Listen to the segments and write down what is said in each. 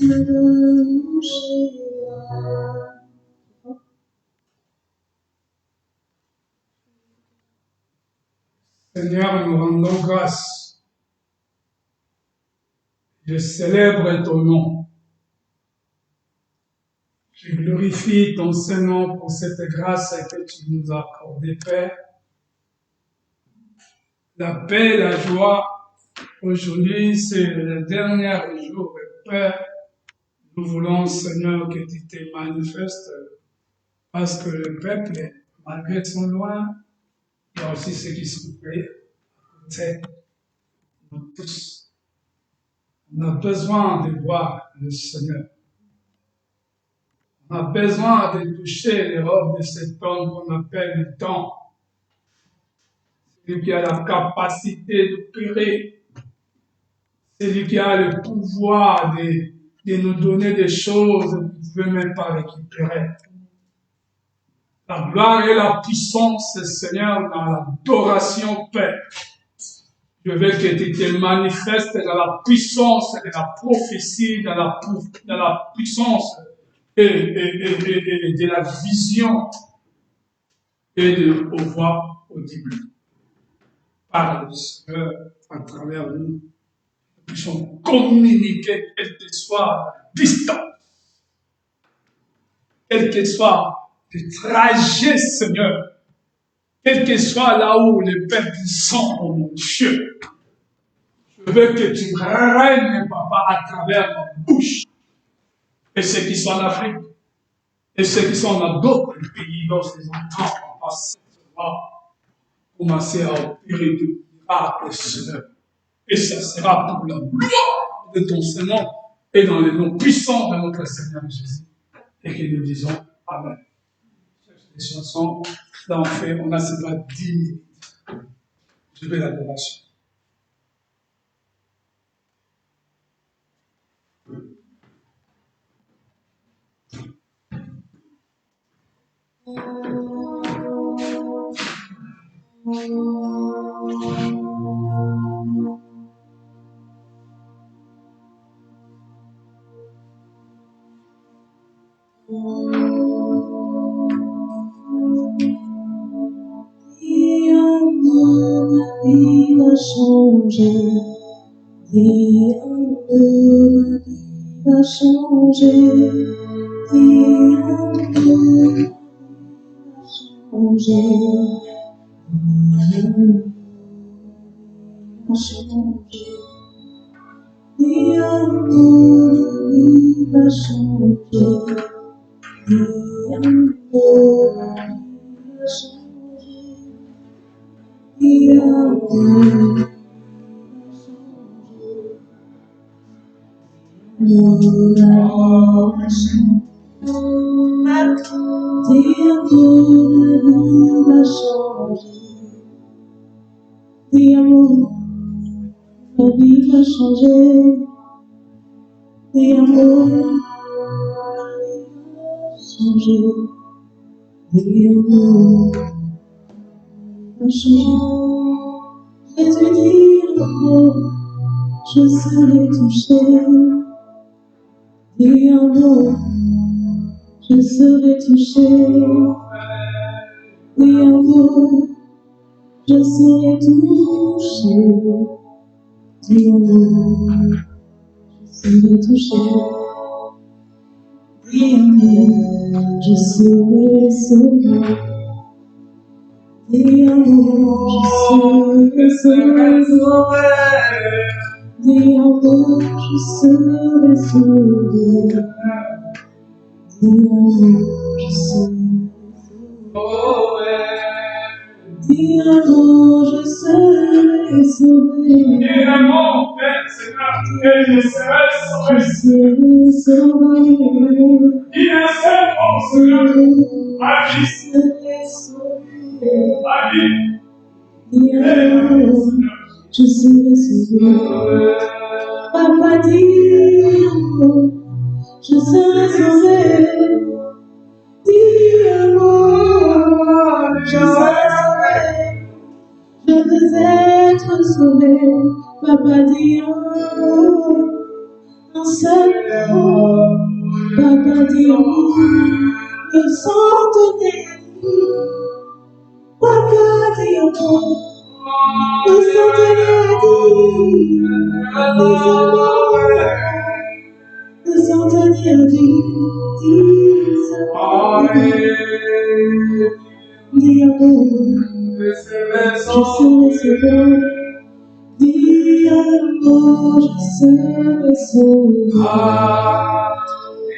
Seigneur, nous rendons grâce. Je célèbre ton nom. Je glorifie ton Saint-Nom pour cette grâce que tu nous as accordée, Père. La paix, la joie, aujourd'hui, c'est le dernier jour, Père. Nous voulons, Seigneur, que tu te manifestes, parce que le peuple, malgré son loin, il y a aussi ceux qui sont près. C'est nous tous. On a besoin de voir le Seigneur. On a besoin de toucher les robes de cet homme qu'on appelle le temps. Celui qui a la capacité d'opérer. Celui qui a le pouvoir de nous donner des choses que vous ne pouvez même pas récupérer. La gloire et la puissance, Seigneur, dans l'adoration, Père. Je veux que tu te manifestes dans la puissance de la prophétie, dans la puissance et de la vision et de voix audible. Parle, Seigneur, à travers nous. Nous puissions communiquer, quel que soit la distance, quel que soit le trajet, Seigneur, quel que soit là où les peuples sont, oh mon Dieu. Je veux que tu règnes, Papa, à travers ma bouche. Et ceux qui sont en Afrique, et ceux qui sont dans d'autres pays, lorsqu'ils entendent, Papa, ça va commencer à opérer de miracles, Seigneur. Et ça sera pour la gloire de ton Seigneur et dans les noms puissants de notre Seigneur Jésus. Et que nous disons Amen. Les chansons, là on a seulement 10 minutes. Je vais l'adoration. Changer, dis un peu, ma vie va changer, dis un peu, ma vie va changer, dis un peu, ma vie va changer, dis un peu, ma vie va changer, dis un peu. Dis amour, ma vie va changer. Dis amour, ma vie va changer. Dis amour, ma vie va changer. Jésus dit amour, je serai touché. Dis amour, je serai touché. Dis amour, je serai touché. Dis amour, je serai touché. Dis amour, je serai sauvé. Dis amour, je serai sauvé. Dis amour, je serai sauvé. Dis amour, je serai sauvé. Dis amour, je serai sauvé. Et l'amour, Père, Seigneur, et je serai sauvé. Je serai sauvé. Il est seul, mon Seigneur, ma vie, Je serai sauvé. ma vie. Dis amour, je serai sauvé. Papa dit amour, je serai sauvé. Dis amour, je serai sauvé. Je veux être sauvé. Papa dit amour, un seul mot. Papa dit oui, le centenaire dit. Papa dit non, le centenaire dit. Le centenaire dit, dis amour, je serai sauvé. Dis amour, je serai sauvé.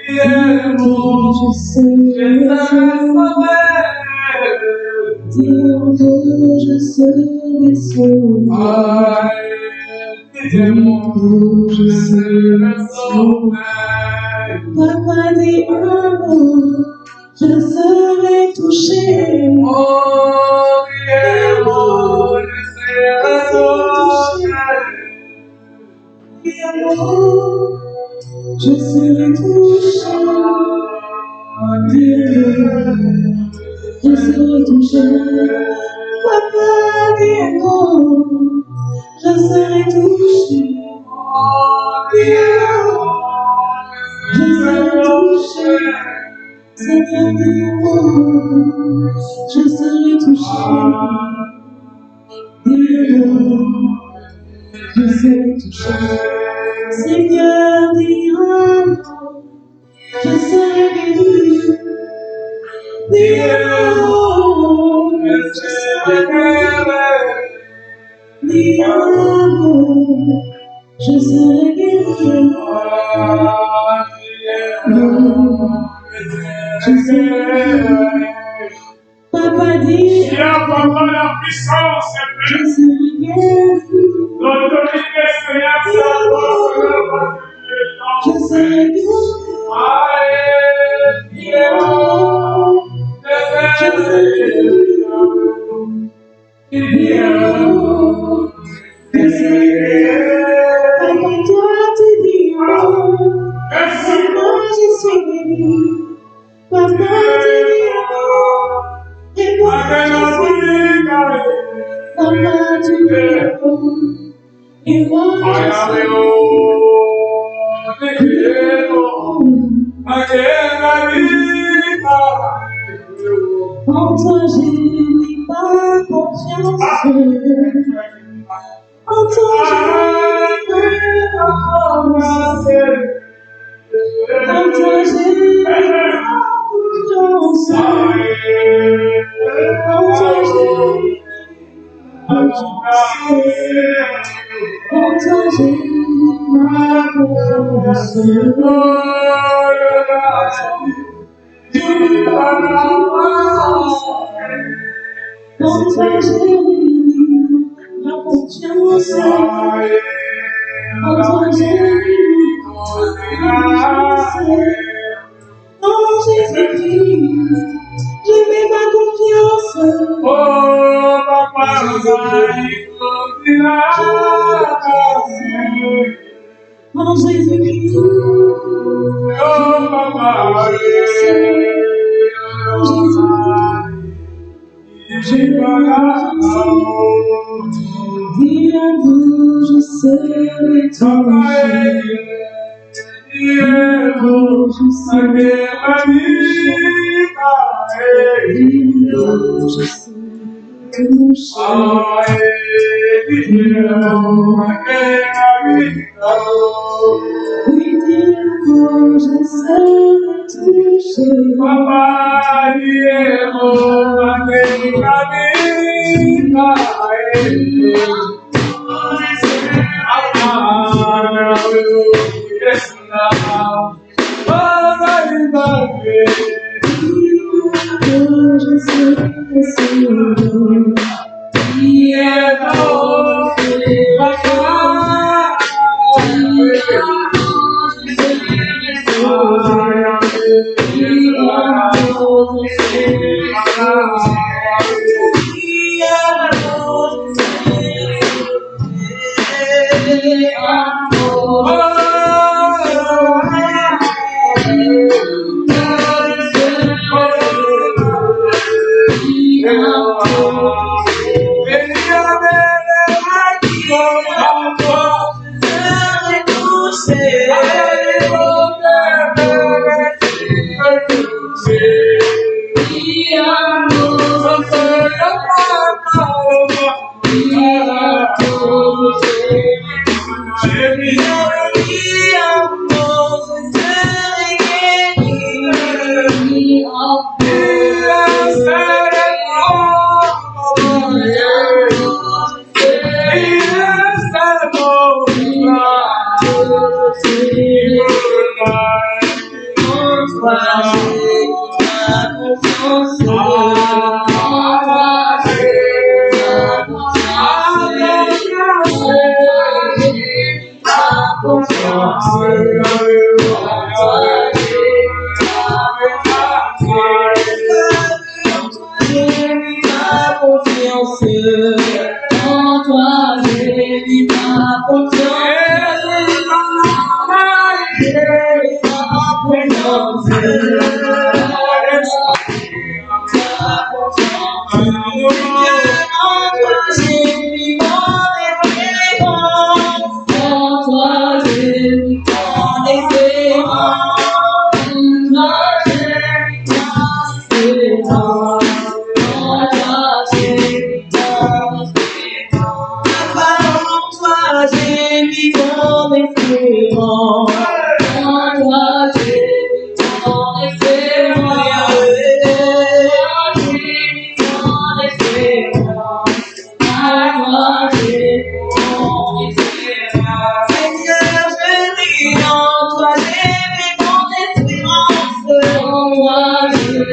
Dis amour, je serai sauvé. Dis amour, je serai sauvé. Dis amour, je serai sauvé. Papa dit amour, je serai touché. Oh, dis amour, je serai touché. Dis amour, je serai touché. Dis amour, je serai touché. Papa dit amour, je serai touché. Dis amour, je serai touché. Seigneur, dis amour, je serai touché. Dis amour, je serai touché. Seigneur, dis amour, je serai guéri. Dis amour, je serai guéri. Dis amour, je serai guéri. Je serai. Papa dit, Papa, la puissance est je pleine. serai guéri. L'autorité, Seigneur, Je serai guéri. Dis amour, je serai guéri. Dis amour, je serai guéri. Papa, toi tu dis amour. Papa, je suis guéri. Papa, tu dis amour. Et moi, je suis guéri. Papa, tu dis amour. Et moi, je suis en toi, j'ai mis ma confiance. En toi, j'ai mis ma confiance. En toi, j'ai mis ma confiance. En toi, j'ai mis ma confiance. En toi, j'ai mis ma confiance. En toi, j'ai mis ma confiance. En toi, j'ai mis ma confiance. En Jésus-Christ, j'ai mis ma confiance. Oh, papa, En Jésus-Christ, oh, papa, en Jésus-Christ, j'ai mis ma confiance. Dis amour, je serai touché. Dis amour, je serai touché. Dis amour, je serai touché. Oui, dis amour, je serai touché. Papa, yes, now. Je serai sauvé.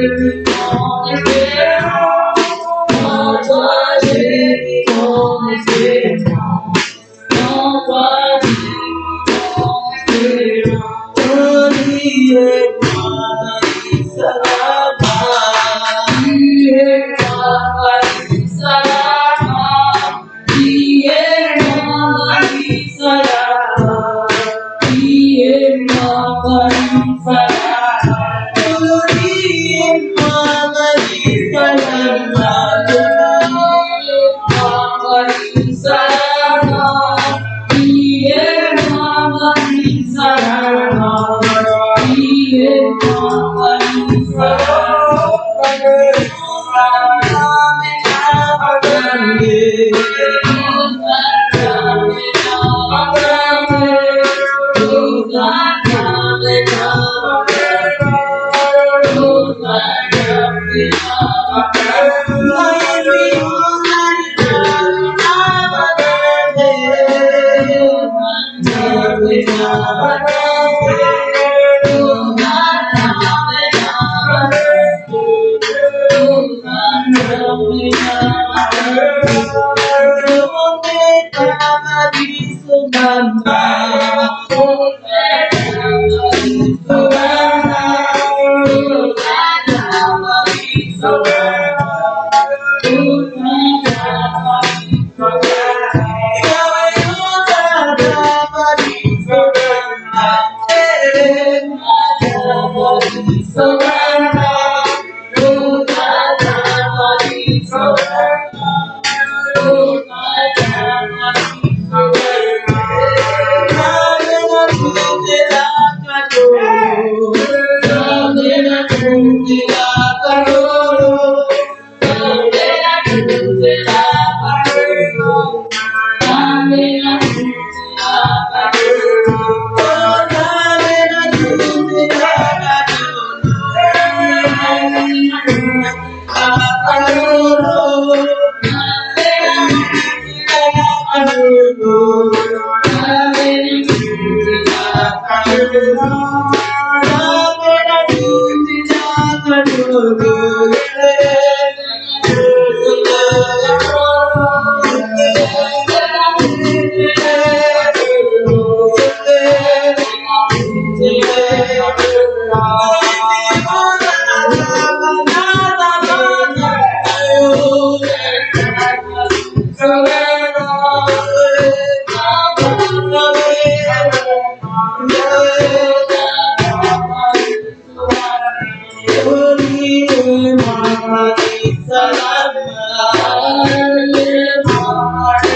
mon espérance. En toi j'ai mis mon espérance. En toi j'ai mis mon espérance. Oliez-moi, Marie Salama. Oliez-moi, Marie Salama. Oliez-moi, Marie Salama. Oliez-moi, Marie Salama. Oliez-moi, Marie Salama. Oliez-moi, Marie Salama. Oliez-moi, Marie Salama. Oliez-moi, Marie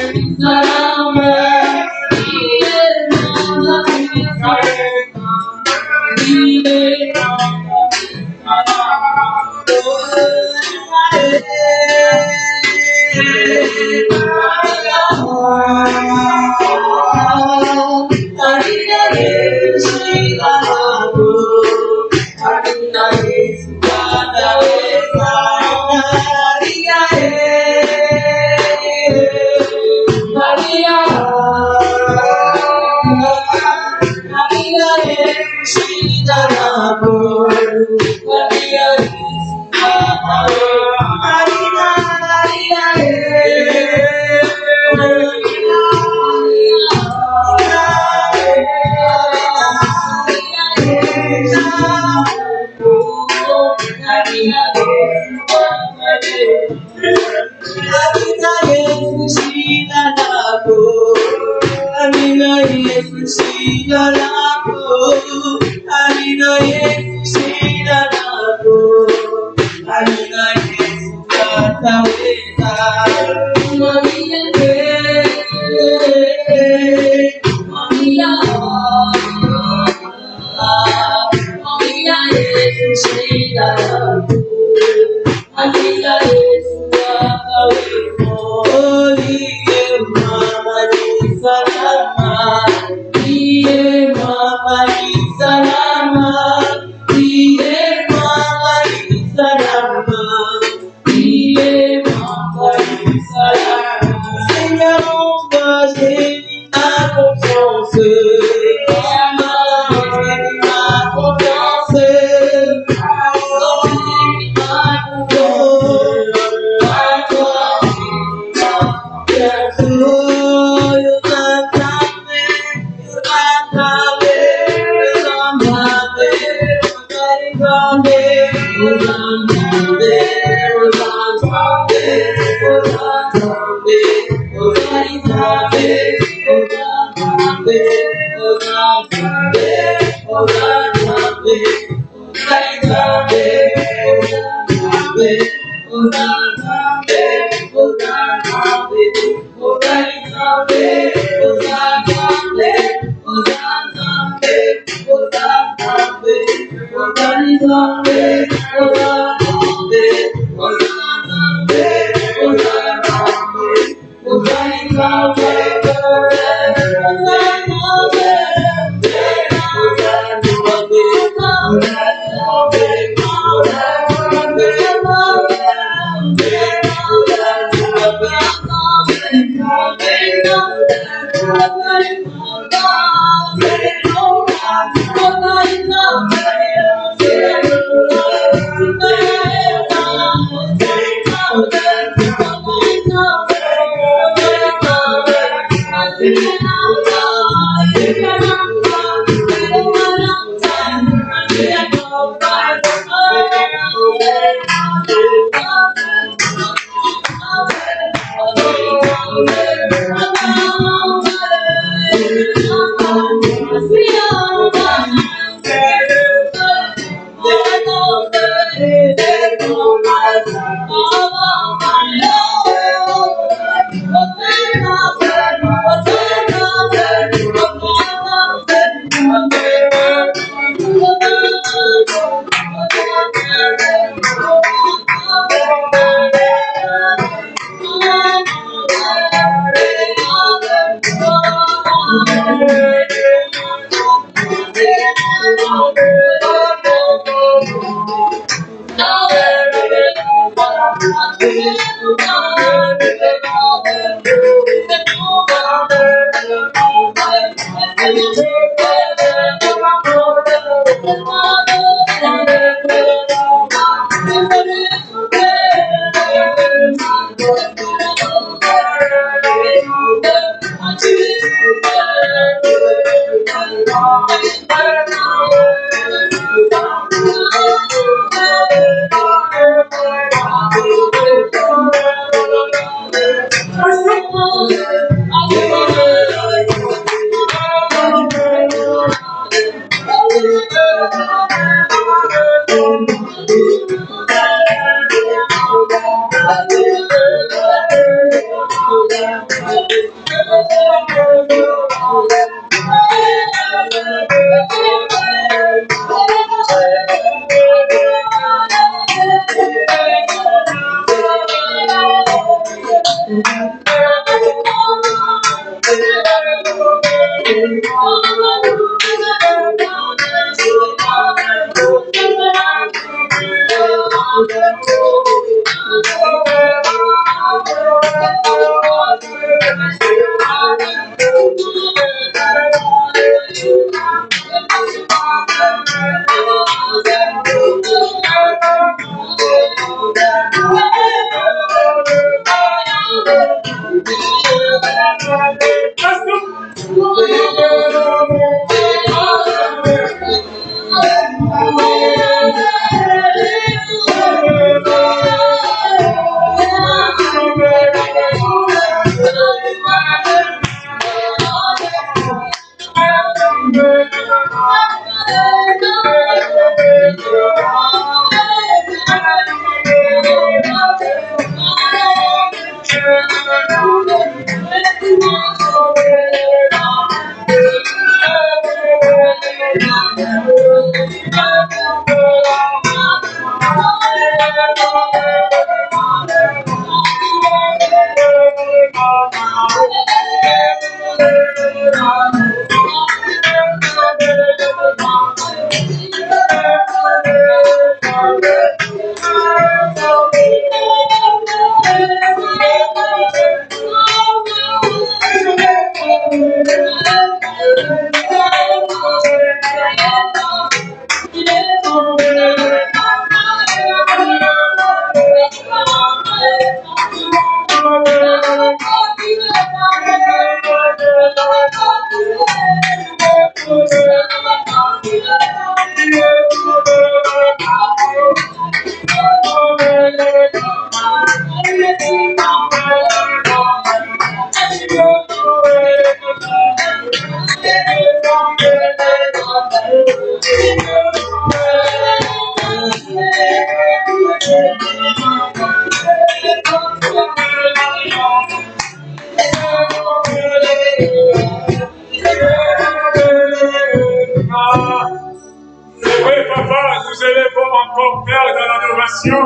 Oui, papa, nous élevons encore, Père, dans l'adoration.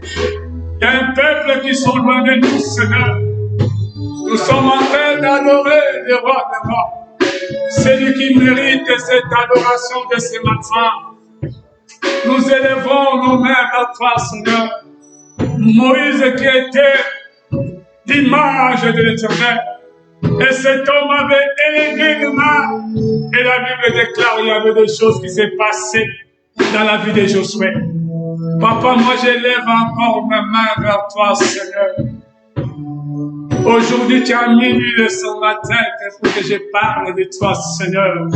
Il y a un peuple qui sont loin de nous, Seigneur. Nous sommes en train d'adorer le roi des rois. Celui qui mérite cette adoration de ce matin. Nous élevons nos mains à toi, Seigneur. Moïse qui était l'image de l'Éternel. Et cet homme avait élevé les mains. Et la Bible déclare qu'il y avait des choses qui s'est passées dans la vie de Josué. Papa, moi j'élève encore mes mains vers toi, Seigneur. Aujourd'hui, tu as mis l'huile sur ma tête pour que je parle de toi, Seigneur.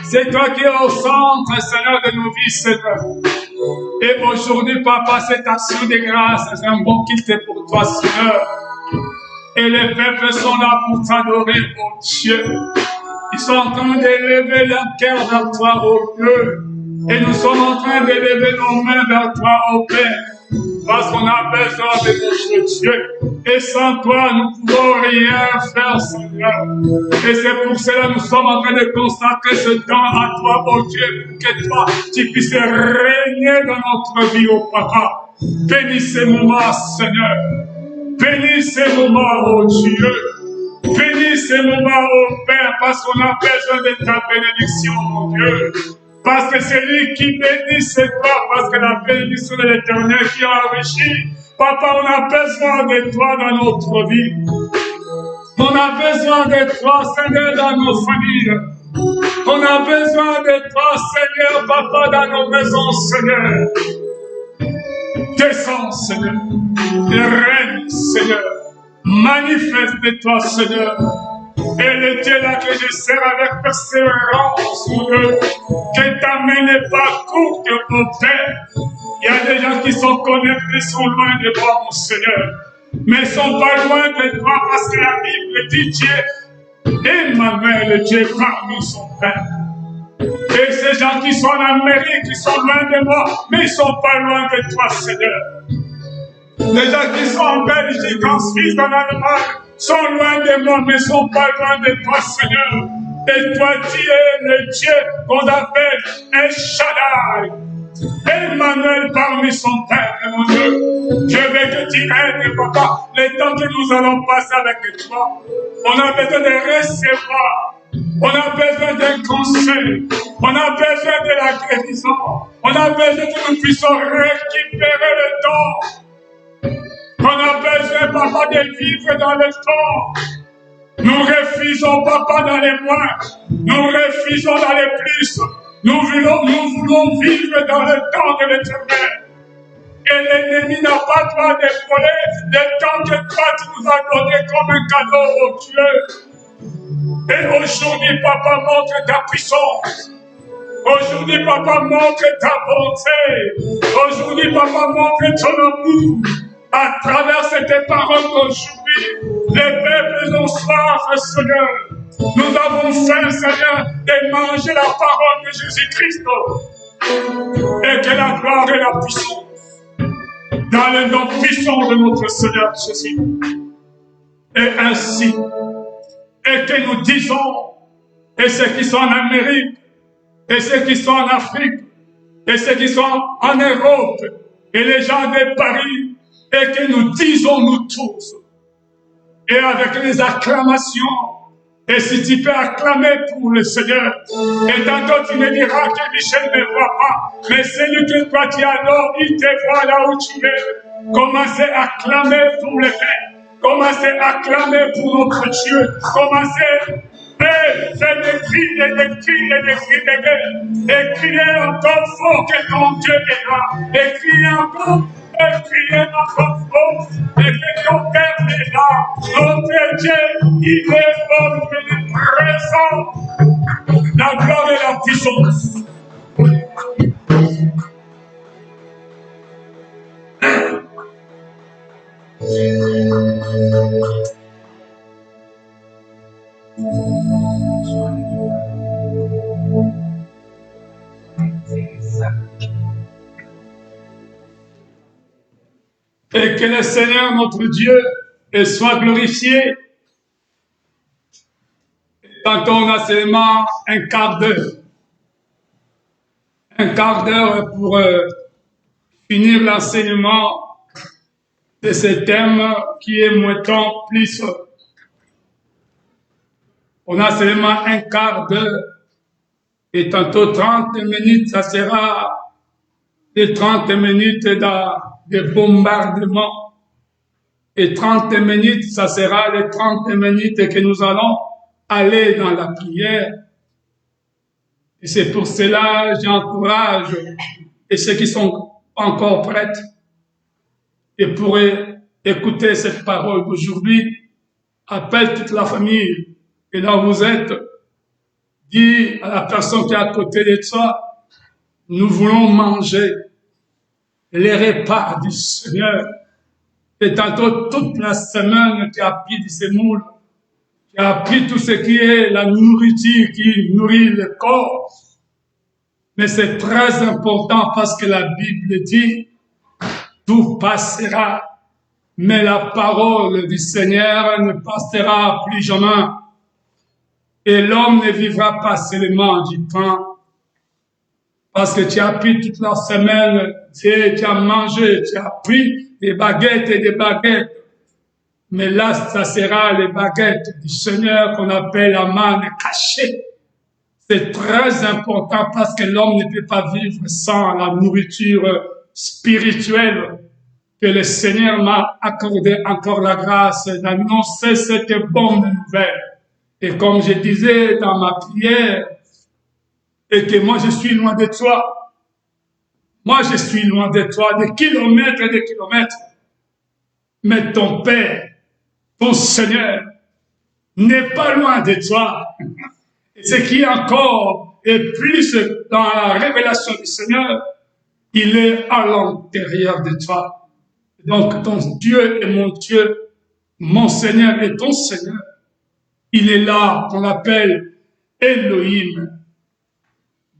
C'est toi qui es au centre, Seigneur, de nos vies, Seigneur. Et aujourd'hui, Papa, cette action de grâce, c'est un bon culte pour toi, Seigneur. Et les peuples sont là pour t'adorer, oh Dieu. Ils sont en train d'élever leur cœur vers toi, oh Dieu. Et nous sommes en train d'élever nos mains vers toi, oh Père. Parce qu'on a besoin de notre Dieu. Et sans toi, nous ne pouvons rien faire, Seigneur. Et c'est pour cela que nous sommes en train de consacrer ce temps à toi, oh Dieu, pour que toi, tu puisses régner dans notre vie, oh Papa. Bénis ces moments, Seigneur. Bénis ces moments, oh Dieu. Bénis ces moments, oh Père, parce qu'on a besoin de ta bénédiction, mon Dieu. Parce que c'est lui qui bénit, c'est toi, parce que la bénédiction de l'Éternel qui a enrichi. Papa, on a besoin de toi dans notre vie. On a besoin de toi, Seigneur, dans nos familles. On a besoin de toi, Seigneur, Papa, dans nos maisons, Seigneur. Descends, Seigneur. Règne, Seigneur. Manifeste-toi, Seigneur. Et le Dieu là que je sers avec persévérance, mon Dieu, que ta main n'est pas courte, mon Père. Il y a des gens qui sont connectés, sont loin de toi, mon Seigneur. Mais ils ne sont pas loin de toi parce que la Bible dit Dieu, Emmanuel, Dieu parmi son Père. Et ces gens qui sont en Amérique, qui sont loin de moi, mais ils ne sont pas loin de toi, Seigneur. Les gens qui sont en Belgique, en Suisse, en Allemagne, sont loin de moi, mais ne sont pas loin de toi, Seigneur. Et toi, tu es le Dieu qu'on appelle El Shaddai. Emmanuel parmi son peuple, mon Dieu. Je veux que tu aides, Papa, les temps que nous allons passer avec toi. On a besoin de recevoir. On a besoin d'un conseil. On a besoin de la guérison. On a besoin que nous puissions récupérer le temps. On a besoin, Papa, de vivre dans le temps. Nous refusons, Papa, dans les moins. Nous refusons dans les plus. Nous voulons vivre dans le temps de l'Éternel. Et l'ennemi n'a pas droit de voler le temps que toi, tu nous as donné comme un cadeau, oh Dieu. Et aujourd'hui, Papa, montre ta puissance. Aujourd'hui, Papa, montre ta bonté. Aujourd'hui, Papa, montre ton amour. À travers cette parole d'aujourd'hui, les peuples ont soif, Seigneur. Nous avons faim, Seigneur, de manger la parole de Jésus-Christ. Et que la gloire et la puissance, dans le nom puissant de notre Seigneur Jésus. Et ainsi, et que nous disons, et ceux qui sont en Amérique, et ceux qui sont en Afrique, et ceux qui sont en Europe, et les gens de Paris, et que nous disons nous tous, et avec les acclamations, et si tu peux acclamer pour le Seigneur, et tantôt tu me diras que Michel ne voit pas, mais celui que toi tu adores, il te voit là où tu es. Commencez à acclamer pour le Père, commencez à acclamer pour notre Dieu, commencez et faites des cris, et des cris, et des cris de guerre, et criez encore fort que ton Dieu est là, et criez encore. Et criez encore fort, et que ton Père est là. Notre Dieu, il est fort, il est présent. La gloire et la puissance. Et que le Seigneur, notre Dieu, soit glorifié. Tantôt, on a seulement un quart d'heure. Un quart d'heure pour finir l'enseignement de ce thème qui est Mouton plus. On a seulement un quart d'heure. Et tantôt 30 minutes, ça sera les 30 minutes de bombardement. Et 30 minutes, ça sera les 30 minutes que nous allons aller dans la prière. Et c'est pour cela que j'encourage et ceux qui sont encore prêts et pourraient écouter cette parole d'aujourd'hui, appelle toute la famille. Et là où vous êtes, dis à la personne qui est à côté de toi, nous voulons manger les repas du Seigneur. Et tantôt, toute la semaine, tu as appris de ces moules, tu as appris tout ce qui est la nourriture qui nourrit le corps. Mais c'est très important parce que la Bible dit, tout passera, mais la parole du Seigneur ne passera plus jamais. Et l'homme ne vivra pas seulement du pain. Parce que tu as pris toute la semaine, tu as mangé, tu as pris des baguettes et des baguettes. Mais là, ça sera les baguettes du Seigneur qu'on appelle la manne cachée. C'est très important parce que l'homme ne peut pas vivre sans la nourriture spirituelle que le Seigneur m'a accordé encore la grâce d'annoncer cette bonne nouvelle. Et comme je disais dans ma prière, et que moi je suis loin de toi. Moi je suis loin de toi, de kilomètres et de kilomètres. Mais ton Père, ton Seigneur, n'est pas loin de toi. Et ce qui est encore et plus dans la révélation du Seigneur, il est à l'intérieur de toi. Donc ton Dieu est mon Dieu, mon Seigneur est ton Seigneur. Il est là, qu'on appelle Elohim.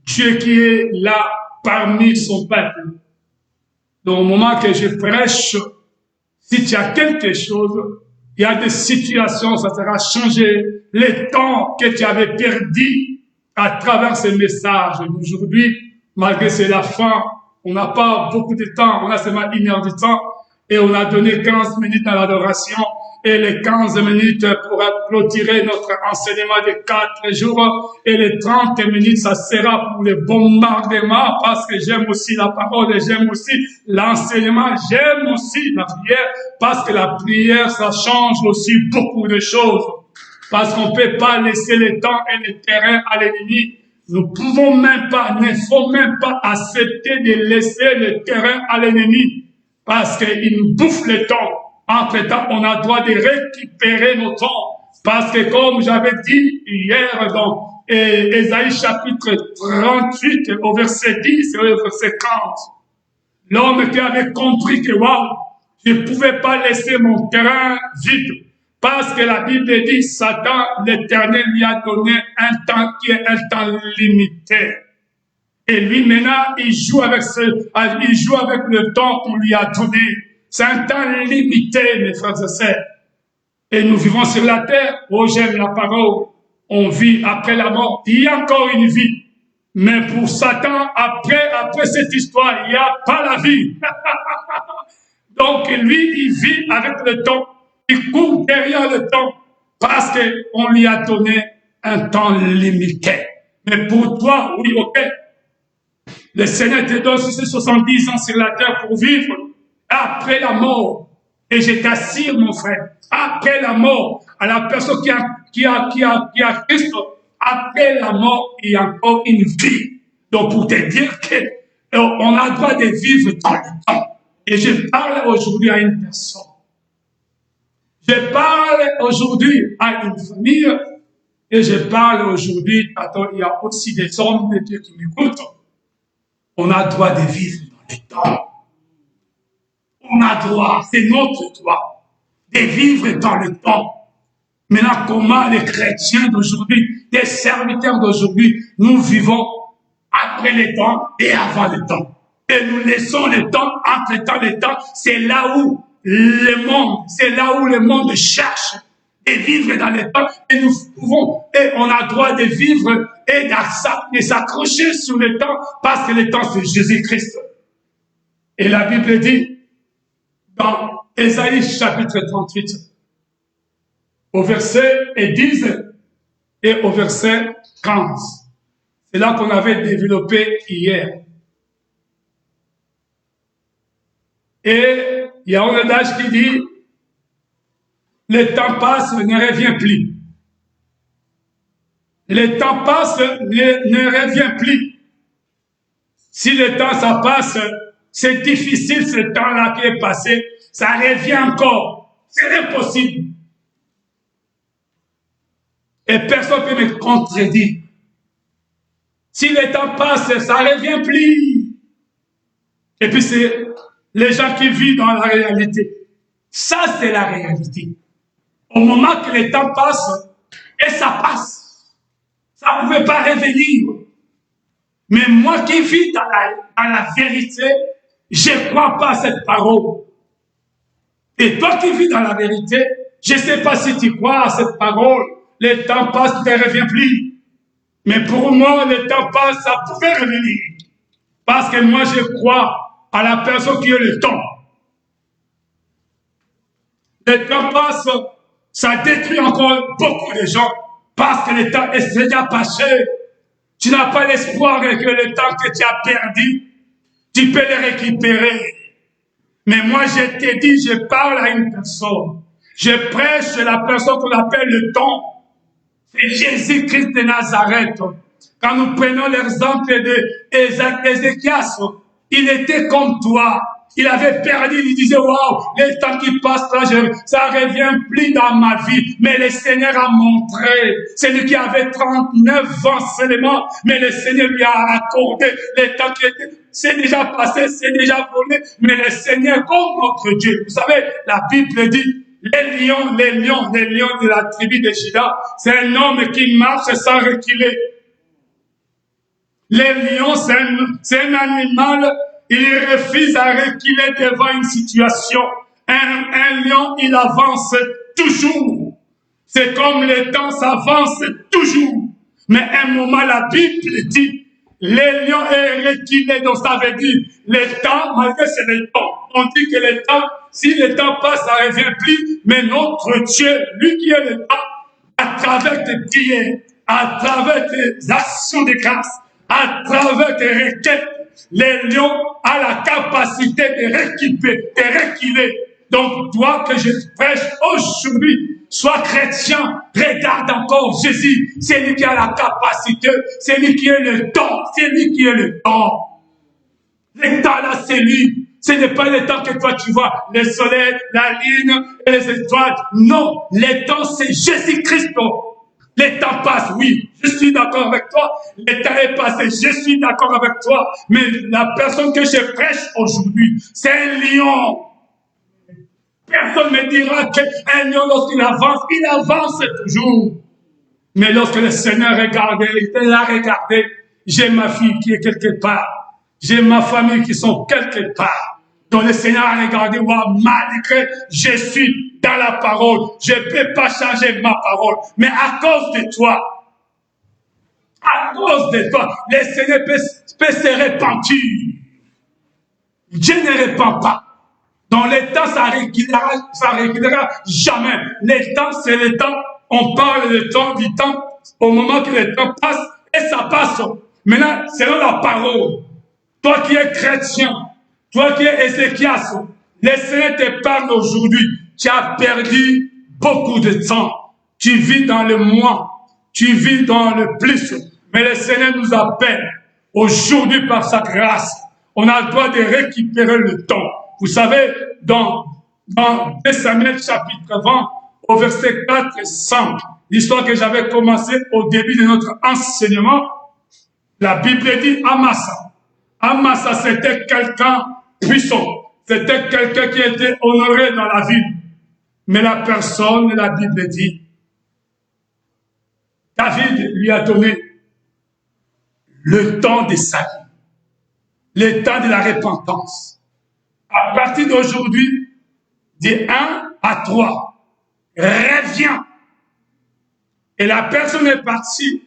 Dieu qui est là parmi son peuple. Donc, au moment que je prêche, si tu as quelque chose, il y a des situations, ça sera changé. Les temps que tu avais perdu à travers ces messages d'aujourd'hui, malgré c'est la fin, on n'a pas beaucoup de temps, on a seulement 1 heure de temps, et on a donné 15 minutes à l'adoration, et les 15 minutes pour clôturer notre enseignement de 4 jours. Et les 30 minutes, ça sera pour le bombardement, parce que j'aime aussi la parole et j'aime aussi l'enseignement, j'aime aussi la prière, parce que la prière, ça change aussi beaucoup de choses. Parce qu'on ne peut pas laisser le temps et le terrain à l'ennemi. Nous pouvons même pas, ne faut même pas accepter de laisser le terrain à l'ennemi, parce qu'il nous bouffe le temps. Entre-temps, on a le droit de récupérer nos temps. Parce que comme j'avais dit hier dans Ésaïe chapitre 38 au verset 10 et au verset 15, l'homme qui avait compris que waouh, je ne pouvais pas laisser mon terrain vide. Parce que la Bible dit, Satan, l'Éternel lui a donné un temps qui est un temps limité. Et lui maintenant, il joue avec le temps qu'on lui a donné. C'est un temps limité, mes frères et sœurs. Et nous vivons sur la terre. Oh, j'aime la parole. On vit après la mort. Il y a encore une vie. Mais pour Satan, après cette histoire, il n'y a pas la vie. Donc, lui, il vit avec le temps. Il court derrière le temps. Parce qu'on lui a donné un temps limité. Mais pour toi, oui, ok. Le Seigneur te donne 70 ans sur la terre pour vivre. Après la mort, et je t'assure, mon frère, après la mort, à la personne qui a Christ, après la mort, il y a encore une vie. Donc, pour te dire qu'on a le droit de vivre dans le temps. Et je parle aujourd'hui à une personne. Je parle aujourd'hui à une famille. Et je parle aujourd'hui, attends, il y a aussi des hommes de Dieu qui m'écoutent. On a le droit de vivre dans le temps. On a droit, c'est notre droit, de vivre dans le temps. Maintenant, comment les chrétiens d'aujourd'hui, les serviteurs d'aujourd'hui, nous vivons après le temps et avant le temps. Et nous laissons le temps, entre temps le temps, c'est là où le monde, c'est là où le monde cherche de vivre dans le temps, et nous pouvons, et on a le droit de vivre et de s'accrocher sur le temps, parce que le temps c'est Jésus-Christ. Et la Bible dit, dans Ésaïe chapitre 38, au verset 10 et au verset 15, c'est là qu'on avait développé hier. Et il y a un adage qui dit, le temps passe, ne revient plus. Le temps passe, ne revient plus. Si le temps, ça passe, c'est difficile ce temps-là qui est passé, ça revient encore. C'est impossible. Et personne ne peut me contredire. Si le temps passe, ça ne revient plus. Et puis c'est les gens qui vivent dans la réalité. Ça, c'est la réalité. Au moment que le temps passe, et ça passe, ça ne pouvait pas revenir. Mais moi qui vis dans la vérité, je ne crois pas à cette parole. Et toi qui vis dans la vérité, je ne sais pas si tu crois à cette parole. Le temps passe, ça ne revient plus. Mais pour moi, le temps passe, ça pouvait revenir. Parce que moi, je crois à la personne qui a le temps. Le temps passe, ça détruit encore beaucoup de gens. Parce que le temps est déjà passé. Tu n'as pas l'espoir que le temps que tu as perdu, tu peux le récupérer. Mais moi, je t'ai dit, je parle à une personne. Je prêche la personne qu'on appelle le temps. C'est Jésus-Christ de Nazareth. Quand nous prenons l'exemple d'Ézéchias, il était comme toi. Il avait perdu, il disait, waouh, le temps qui passe là, ça ne revient plus dans ma vie. Mais le Seigneur a montré, celui qui avait 39 ans seulement, mais le Seigneur lui a accordé le temps qui était, c'est déjà passé, c'est déjà volé, mais le Seigneur, comme notre Dieu, vous savez, la Bible dit, les lions de la tribu de Juda, c'est un homme qui marche sans reculer. Les lions, c'est un animal, il refuse à reculer devant une situation. Un lion, il avance toujours. C'est comme le temps s'avance toujours. Mais à un moment, la Bible dit, les lions est reculé, donc ça veut dire, le temps, malgré que c'est le temps, on dit que le temps, si le temps passe, ça ne revient plus, mais notre Dieu, lui qui est le temps, à travers tes prières, à travers tes actions de grâce, à travers tes requêtes, les lions ont la capacité de reculer. Donc, toi que je prêche aujourd'hui, sois chrétien, regarde encore Jésus. C'est lui qui a la capacité, c'est lui qui est le temps, c'est lui qui est le temps. Le temps là, c'est lui. Ce n'est pas le temps que toi tu vois, le soleil, la lune et les étoiles. Non, le temps c'est Jésus-Christ. Le temps passe, oui, je suis d'accord avec toi. Le temps est passé, je suis d'accord avec toi. Mais la personne que je prêche aujourd'hui, c'est un lion. Personne ne me dira qu'un lion, lorsqu'il avance toujours. Mais lorsque le Seigneur regardait, il a regardé, j'ai ma fille qui est quelque part. J'ai ma famille qui sont quelque part. Donc le Seigneur a regardé, wow, malgré je suis dans la parole, je ne peux pas changer ma parole. Mais à cause de toi, le Seigneur peut se repentir. Dieu ne répand pas. Dans le temps, ça reculera jamais. Le temps, c'est le temps. On parle du temps, au moment que le temps passe, et ça passe. Maintenant, selon la parole, toi qui es chrétien, toi qui es Ézéchias, le Seigneur te parle aujourd'hui. Tu as perdu beaucoup de temps. Tu vis dans le moins. Tu vis dans le plus. Mais le Seigneur nous appelle aujourd'hui par sa grâce. On a le droit de récupérer le temps. Vous savez, dans 2 Samuel chapitre 20, au verset 4 et 5, l'histoire que j'avais commencée au début de notre enseignement, la Bible dit Amasa. Amasa, c'était quelqu'un puissant. C'était quelqu'un qui était honoré dans la ville. Mais la personne, la Bible dit, David lui a donné le temps de sa vie, le temps de la repentance. À partir d'aujourd'hui, de 1 à 3. Reviens. Et la personne est partie.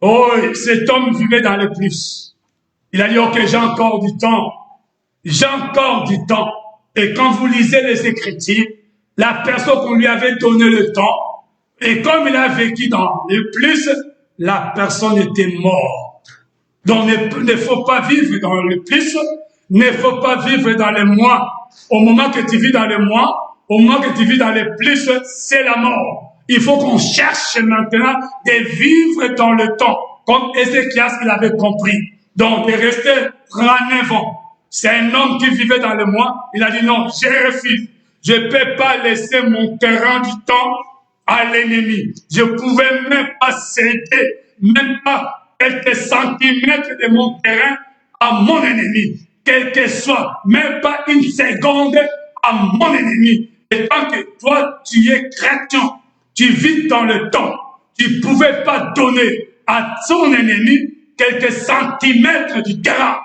Oh, cet homme vivait dans le plus. Il a dit, ok, j'ai encore du temps. J'ai encore du temps. Et quand vous lisez les Écritures, la personne qu'on lui avait donné le temps, et comme il a vécu dans le plus, la personne était morte. Donc, il ne faut pas vivre dans le plus, il ne faut pas vivre dans les mois. Au moment que tu vis dans les mois, au moment que tu vis dans les plus, c'est la mort. Il faut qu'on cherche maintenant de vivre dans le temps, comme Ézéchias il avait compris. Donc, de rester 39 ans. C'est un homme qui vivait dans le mois. Il a dit non, je refuse. Je ne peux pas laisser mon terrain du temps à l'ennemi. Je ne pouvais même pas céder, même pas quelques centimètres de mon terrain à mon ennemi. Quel que soit, même pas une seconde à mon ennemi. Et tant que toi, tu es chrétien, tu vis dans le temps, tu ne pouvais pas donner à ton ennemi quelques centimètres du terrain.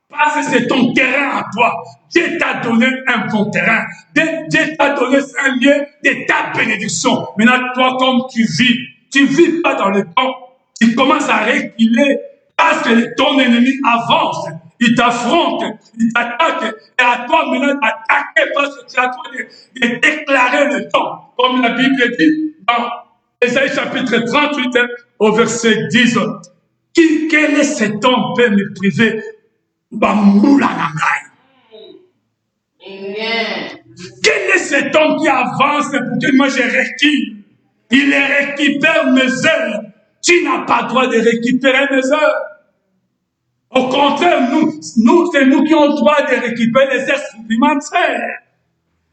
Parce que c'est ton terrain à toi. Dieu t'a donné un bon terrain. Dieu t'a donné un lieu de ta bénédiction. Maintenant, toi, comme tu vis pas dans le temps, tu commences à reculer parce que ton ennemi avance. Il t'affronte, il t'attaque. Et à toi, maintenant, d'attaquer parce que tu as droit de déclarer le temps. Comme la Bible dit dans Ésaïe chapitre 38, au verset 10. Quel est cet homme peut me priver? Quel est cet homme qui avance pour que moi je recule? Il récupère mes heures. Tu n'as pas le droit de récupérer mes heures. Au contraire, c'est nous qui avons le droit de récupérer les heures supplémentaires.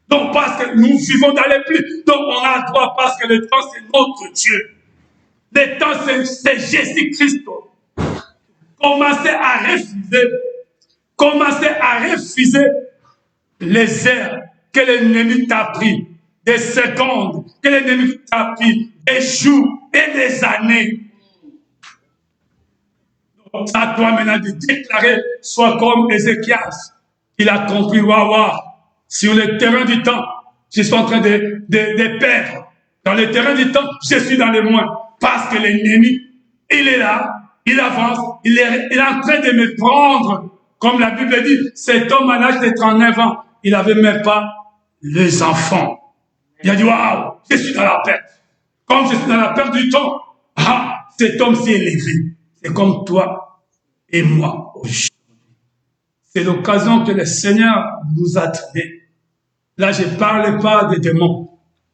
Donc, parce que nous vivons dans les pluies. Donc, on a le droit parce que le temps, c'est notre Dieu. Le temps, c'est Jésus-Christ. Commencez à refuser les heures que l'ennemi t'a pris, des secondes que l'ennemi t'a pris, des jours et des années. Donc, à toi maintenant de déclarer, sois comme Ézéchias. Il a compris, waouh, sur le terrain du temps, je suis en train de perdre. Dans le terrain du temps, je suis dans les moins. Parce que l'ennemi, il est là, il avance, il est en train de me prendre. Comme la Bible dit, cet homme à l'âge de 39 ans, il n'avait même pas les enfants. Il a dit, waouh, je suis dans la perte. Comme je suis dans la perte du temps, cet homme s'est élevé. C'est comme toi et moi aujourd'hui. C'est l'occasion que le Seigneur nous a donnée. Là, je ne parle pas des démons.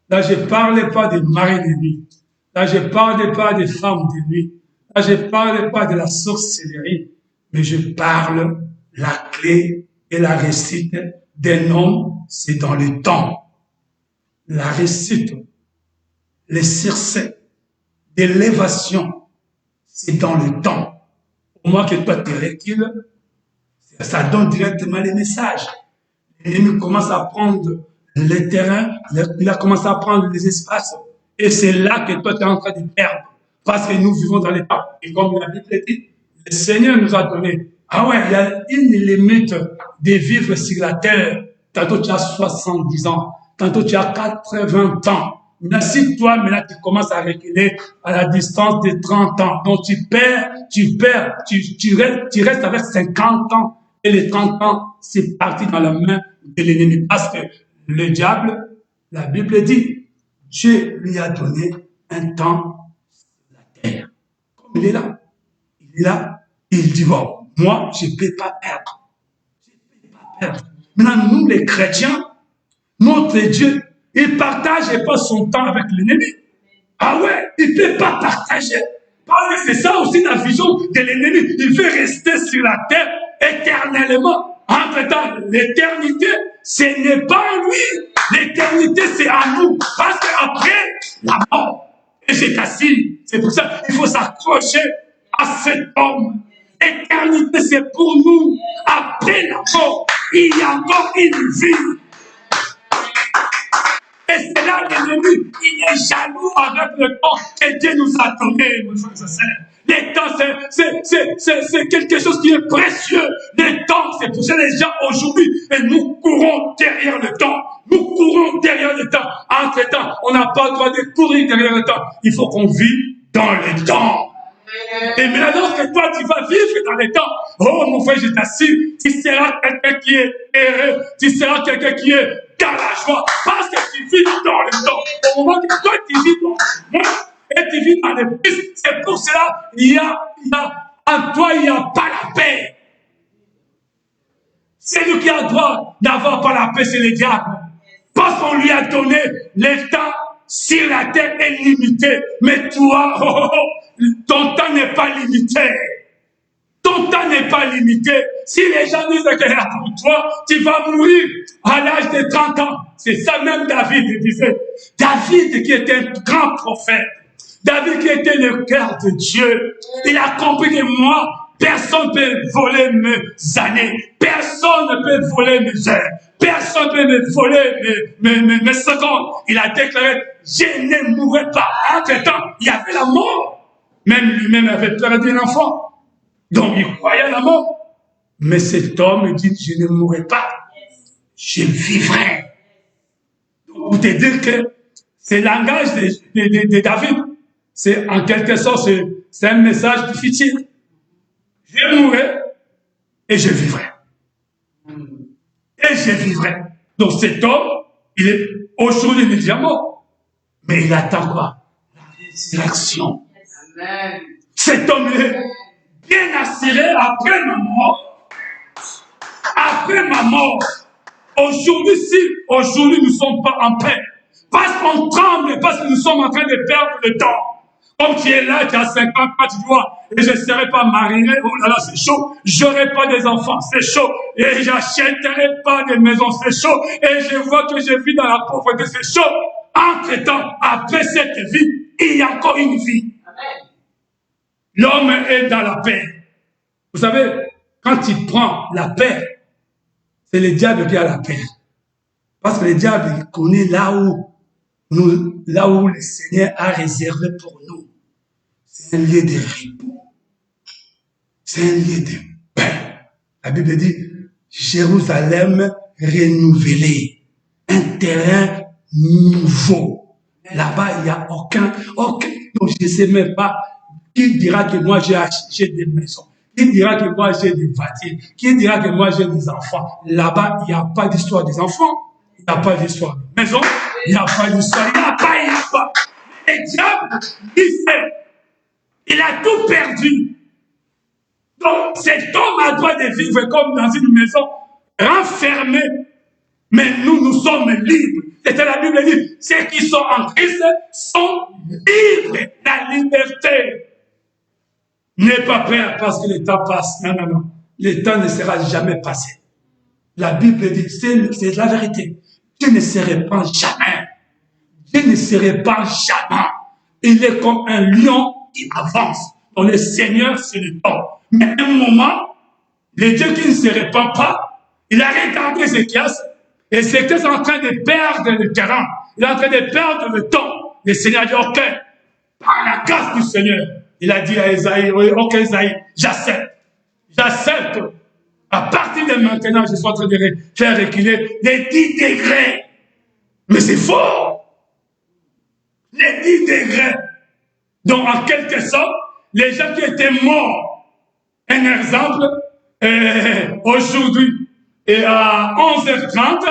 Là, je ne parle pas des maris de nuit. Là, je ne parle pas des femmes de nuit. Là, je ne parle pas de la sorcellerie. Mais je parle la clé et la réussite d'un homme, c'est dans le temps. La réussite, le succès, l'élévation, c'est dans le temps. Au moins que toi, tu recules, ça donne directement les messages. L'ennemi commence à prendre le terrain, il a commencé à prendre les espaces. Et c'est là que toi, tu es en train de perdre. Parce que nous vivons dans les temps. Et comme la Bible dit, le Seigneur nous a donné. Ah ouais, il y a une limite de vivre sur la terre. Tantôt tu as 70 ans, tantôt tu as 80 ans. Mais si toi, maintenant, tu commences à reculer à la distance de 30 ans, donc tu restes avec 50 ans. Et les 30 ans, c'est parti dans la main de l'ennemi. Parce que le diable, la Bible dit, Dieu lui a donné un temps sur la terre. Comme il est là. Il est là. Il dit, bon, moi, je ne peux pas perdre. Je ne peux pas perdre. Maintenant, nous, les chrétiens, notre Dieu, il ne partage pas son temps avec l'ennemi. Ah ouais, il ne peut pas partager. Parce que c'est ça aussi la vision de l'ennemi. Il veut rester sur la terre éternellement. Entre-temps, l'éternité, ce n'est pas à lui. L'éternité, c'est à nous. Parce qu'après la mort, et j'ai cassé. C'est pour ça qu'il faut s'accrocher à cet homme. L'éternité, c'est pour nous. Après la mort, il y a encore une vie. Et c'est là l'ennemi, il est jaloux avec le temps que Dieu nous a donné, mes frères et sœurs. Le temps, c'est quelque chose qui est précieux. Le temps, c'est pour ça les gens aujourd'hui, et nous courons derrière le temps. Nous Entre-temps, on n'a pas le droit de courir derrière le temps. Il faut qu'on vive dans le temps. Et maintenant, lorsque toi, tu vas vivre dans les temps, oh mon frère, je t'assure, tu seras quelqu'un qui est heureux, tu seras quelqu'un qui est dans la joie, parce que tu vis dans le temps. Au moment que toi, tu vis dans le monde, et tu vis dans le plus, c'est pour cela, en toi, il n'y a pas la paix. Celui qui a le droit d'avoir pas la paix, c'est le diable. Parce qu'on lui a donné le temps sur la terre est limité. Mais toi, ton temps n'est pas limité. Ton temps n'est pas limité. Si les gens disent que pour toi, tu vas mourir à l'âge de 30 ans. C'est ça même David disait. David qui était un grand prophète. David qui était le cœur de Dieu. Il a compris que moi, personne ne peut voler mes années. Personne ne peut voler mes heures. Personne ne peut me voler mes secondes. Il a déclaré, je ne mourrai pas. Entre-temps, il y avait la mort. Même lui-même avait perdu un enfant. Donc, il croyait à la mort. Mais cet homme dit, je ne mourrai pas. Je vivrai. Donc, pour te dire que c'est le langage de David. C'est en quelque sorte, c'est un message du futur. Je mourrai et je vivrai. Et je vivrai. Donc cet homme, il est aujourd'hui déjà mort. Mais il attend quoi? La résurrection. Cet homme, il est bien assuré après ma mort. Après ma mort. Aujourd'hui, si aujourd'hui nous ne sommes pas en paix, parce qu'on tremble, parce que nous sommes en train de perdre le temps. Comme tu es là, tu as 50 ans, tu vois, et je ne serai pas marié, oh là là, c'est chaud, j'aurai pas des enfants, c'est chaud, et j'achèterai pas de maison, c'est chaud, et je vois que je vis dans la pauvreté, c'est chaud. Entre-temps, après cette vie, il y a encore une vie. L'homme est dans la paix. Vous savez, quand il prend la paix, c'est le diable qui a la paix. Parce que le diable, il connaît là où le Seigneur a réservé pour nous. C'est un lieu de repos. C'est un lieu de paix. La Bible dit, Jérusalem renouvelée. Un terrain nouveau. Là-bas, il n'y a aucun. Donc, je ne sais même pas qui dira que moi j'ai des maisons. Qui dira que moi j'ai des voitures. Qui dira que moi j'ai des enfants. Là-bas, il n'y a pas d'histoire des enfants. Il n'y a pas d'histoire de maison. Il n'y a pas d'histoire. Il n'y a pas. Le diable, il a tout perdu. Donc, cet homme a le droit de vivre comme dans une maison renfermée. Mais nous sommes libres. C'est ce que la Bible dit. Ceux qui sont en Christ sont libres. La liberté. N'aie pas peur parce que le temps passe. Non. Le temps ne sera jamais passé. La Bible dit, c'est la vérité. Dieu ne se répand jamais. Dieu ne se répand jamais. Il est comme un lion qui avance. Donc le Seigneur, c'est le temps. Mais à un moment, le Dieu qui ne se répand pas, il a regardé Ézéchias, et Ézéchias est en train de perdre le terrain. Il est en train de perdre le temps. Le Seigneur a dit, ok, par la grâce du Seigneur, il a dit à Esaïe, ok Esaïe, j'accepte. J'accepte. À partir de maintenant, je suis en train de faire reculer les 10 degrés. Mais c'est faux. Les 10 degrés. Donc, en quelque sorte, les gens qui étaient morts, un exemple, aujourd'hui, et à 11h30,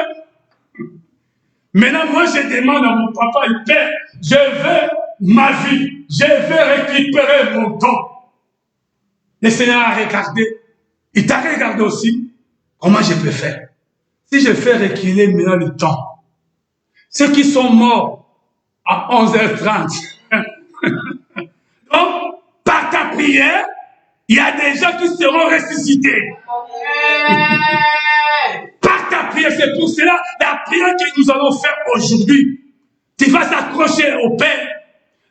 maintenant, moi, je demande à mon papa, Père, je veux ma vie, je veux récupérer mon temps. Le Seigneur a regardé, il t'a regardé aussi, comment je peux faire? Si je fais reculer maintenant le temps, ceux qui sont morts à 11h30, donc, par ta prière, il y a des gens qui seront ressuscités. Par ta prière, c'est pour cela, la prière que nous allons faire aujourd'hui, tu vas s'accrocher au Père.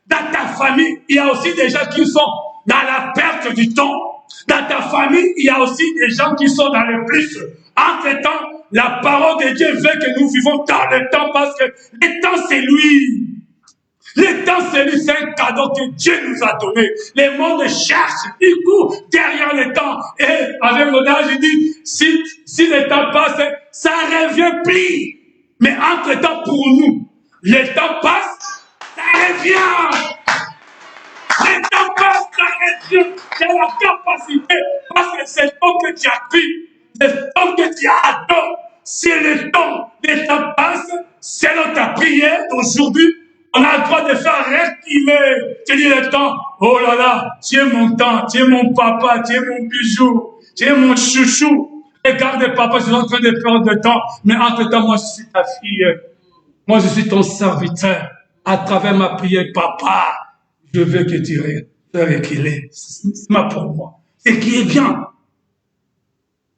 Dans ta famille, il y a aussi des gens qui sont dans la perte du temps. Dans ta famille, il y a aussi des gens qui sont dans le plus. Entre-temps, la parole de Dieu veut que nous vivons dans le temps parce que le temps, c'est lui. Le temps, c'est lui, c'est un cadeau que Dieu nous a donné. Le monde cherche, il court derrière le temps. Et avec mon âge, il dit, si le temps passe, ça revient plus. Mais entre-temps, pour nous, Le temps passe, ça revient. Le temps passe, ça revient. Tu as la capacité, parce que c'est le temps que tu as pris, le temps que tu as adopté. C'est le temps passe, selon ta prière d'aujourd'hui, on a le droit de faire reculer. Tu dis le temps, oh là là, tu es mon temps, tu es mon papa, tu es mon bijou, tu es mon chouchou. Regarde papa, je suis en train de perdre de temps, mais entre-temps, moi je suis ta fille. Moi je suis ton serviteur. À travers ma prière, papa, je veux que tu fasses reculer. C'est ma pour moi. C'est qui est bien.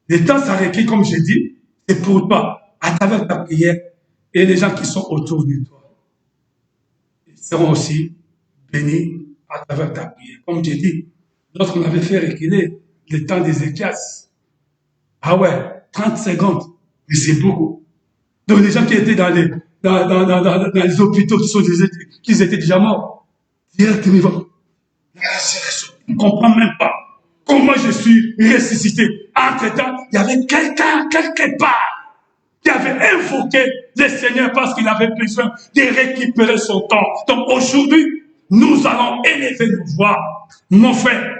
Le temps s'arrête, comme je dis, c'est pour toi, à travers ta prière, et les gens qui sont autour de toi. Ils seront aussi bénis à travers ta prière. Comme je dis, lorsqu'on avait fait reculer le temps d'Ézéchias, ah ouais, 30 secondes, mais c'est beaucoup. Donc les gens qui étaient dans les hôpitaux, qui étaient déjà morts, directement, ils vont, la résurrection, on ne comprend même pas comment je suis ressuscité. Entre-temps, il y avait quelqu'un, quelque part, qui avait invoqué le Seigneur parce qu'il avait besoin de récupérer son temps. Donc aujourd'hui, nous allons élever nos voix. Mon frère,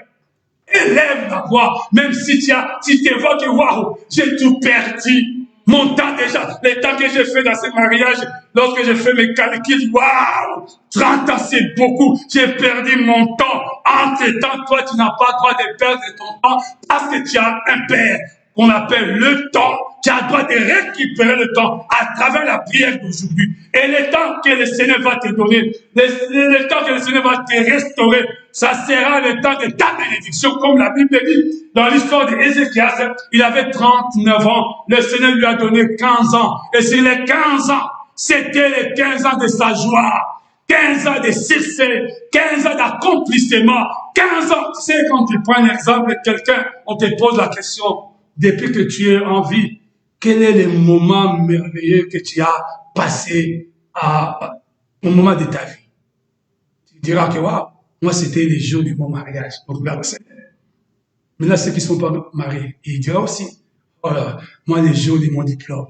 élève la voix, même si tu t'évoques, waouh, j'ai tout perdu. Mon temps déjà, les temps que j'ai fait dans ce mariage, lorsque j'ai fait mes calculs, waouh, 30 ans c'est beaucoup, j'ai perdu mon temps. Entre-temps, toi, tu n'as pas le droit de perdre ton temps parce que tu as un père qu'on appelle le temps. Tu as le droit de récupérer le temps à travers la prière d'aujourd'hui. Et le temps que le Seigneur va te donner, le temps que le Seigneur va te restaurer, ça sera le temps de ta bénédiction, comme la Bible dit. Dans l'histoire d'Ézéchias, il avait 39 ans. Le Seigneur lui a donné 15 ans. Et sur les 15 ans, c'était les 15 ans de sa joie. 15 ans de succès, 15 ans d'accomplissement, 15 ans. Tu sais, quand tu prends un exemple de quelqu'un, on te pose la question, depuis que tu es en vie, quel est le moment merveilleux que tu as passé au moment de ta vie? Tu diras que, waouh, moi c'était les jours de mon mariage. Donc là, maintenant, ceux qui ne sont pas mariés, il dira aussi, oh là, moi les jours de mon diplôme.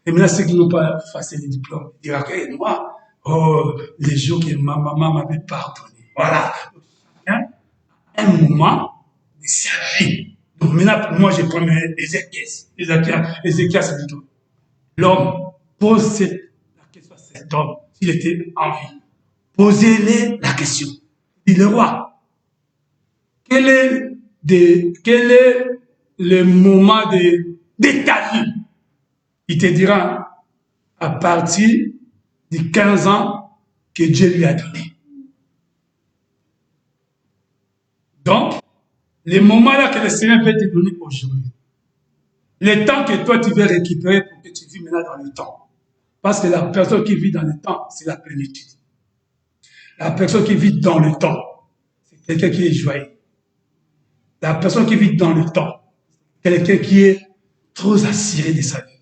Et maintenant, ceux qui n'ont pas passé les diplômes, il dira que moi, oh, les jours que ma maman m'avait pardonné. Voilà. Un moment de sa vie. Donc maintenant, moi, je prends Ézéchias, c'est plutôt. L'homme pose la question à cet homme, s'il était en vie. Posez-lui la question. Dit le roi, quel est le moment de ta vie? Il te dira, à partir de 15 ans que Dieu lui a donné. Donc, les moments-là que le Seigneur veut te donner aujourd'hui, le temps que toi tu veux récupérer pour que tu vis maintenant dans le temps. Parce que la personne qui vit dans le temps, c'est la plénitude. La personne qui vit dans le temps, c'est quelqu'un qui est joyeux. La personne qui vit dans le temps, quelqu'un qui est trop assuré de sa vie.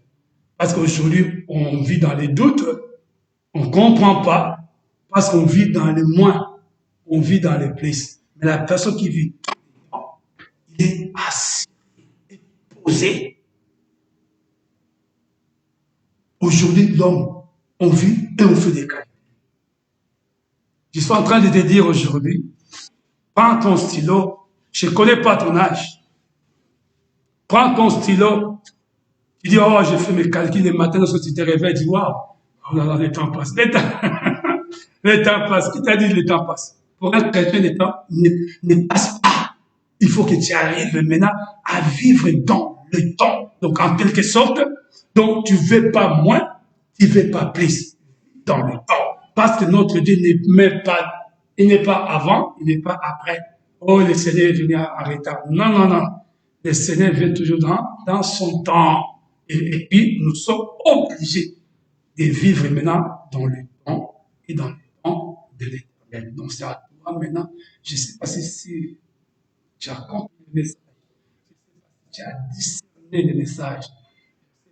Parce qu'aujourd'hui, on vit dans les doutes, on ne comprend pas, parce qu'on vit dans les moins, on vit dans les plus. Mais la personne qui vit, il est assis, posé. Aujourd'hui, l'homme, on vit et on fait des cas. Je suis en train de te dire aujourd'hui, prends ton stylo, je ne connais pas ton âge. Prends ton stylo, tu dis, oh, j'ai fait mes calculs le matin, lorsque tu te réveilles, tu dis, waouh, oh là là, le temps passe. Le temps passe. Qui t'a dit le temps passe? Pour un chrétien, le temps ne passe pas. Il faut que tu arrives maintenant à vivre dans le temps. Donc, en quelque sorte, donc tu ne veux pas moins, tu ne veux pas plus dans le temps. Parce que notre Dieu n'est pas avant, il n'est pas après. Oh, le Seigneur est venu en retard. Non, non, non. Le Seigneur vient toujours dans son temps. Et puis, nous sommes obligés de vivre maintenant dans le temps et dans le temps de l'Éternel. Donc, c'est à toi maintenant. Je ne sais pas si tu as compris le message, tu as discerné le message,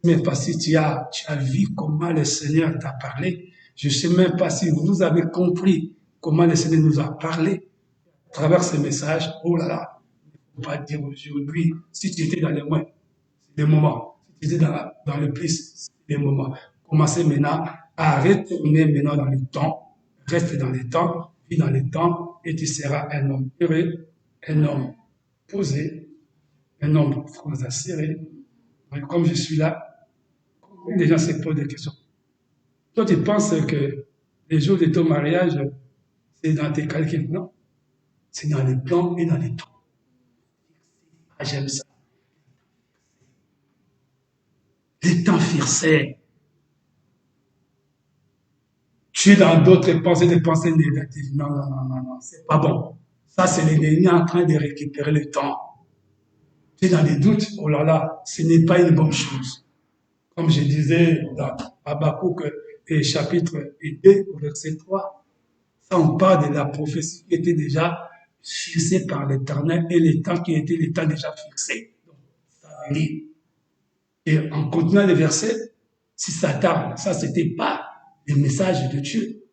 mais pas si tu as vu comment le Seigneur t'a parlé. Je ne sais même pas si vous avez compris comment le Seigneur nous a parlé à travers ce message. Oh là là, il ne faut pas dire aujourd'hui, si tu étais dans les moins, c'est le moment. Si tu étais dans le plus, c'est le moment. Commencez maintenant à retourner maintenant dans le temps, reste dans le temps, vis dans le temps, et tu seras un homme heureux, un homme posé, un homme très assuré. Comme je suis là, les gens se posent des questions. Toi, tu penses que les jours de ton mariage, c'est dans tes calculs? Non. C'est dans les plans et dans les temps. Ah, j'aime ça. Les temps fixés. Tu es dans d'autres pensées, des pensées négatives. Non, non, non, non, non, c'est pas bon. Ça, c'est l'ennemi en train de récupérer le temps. Tu es dans des doutes. Oh là là, ce n'est pas une bonne chose. Comme je disais dans Habakkuk, chapitre 2, au verset 3, ça, on parle de la prophétie qui était déjà fixée par l'Éternel et les temps qui étaient les temps déjà fixés. Donc, ça veut dire. Et en continuant les versets, si ça tarde, ça c'était pas le message de Dieu.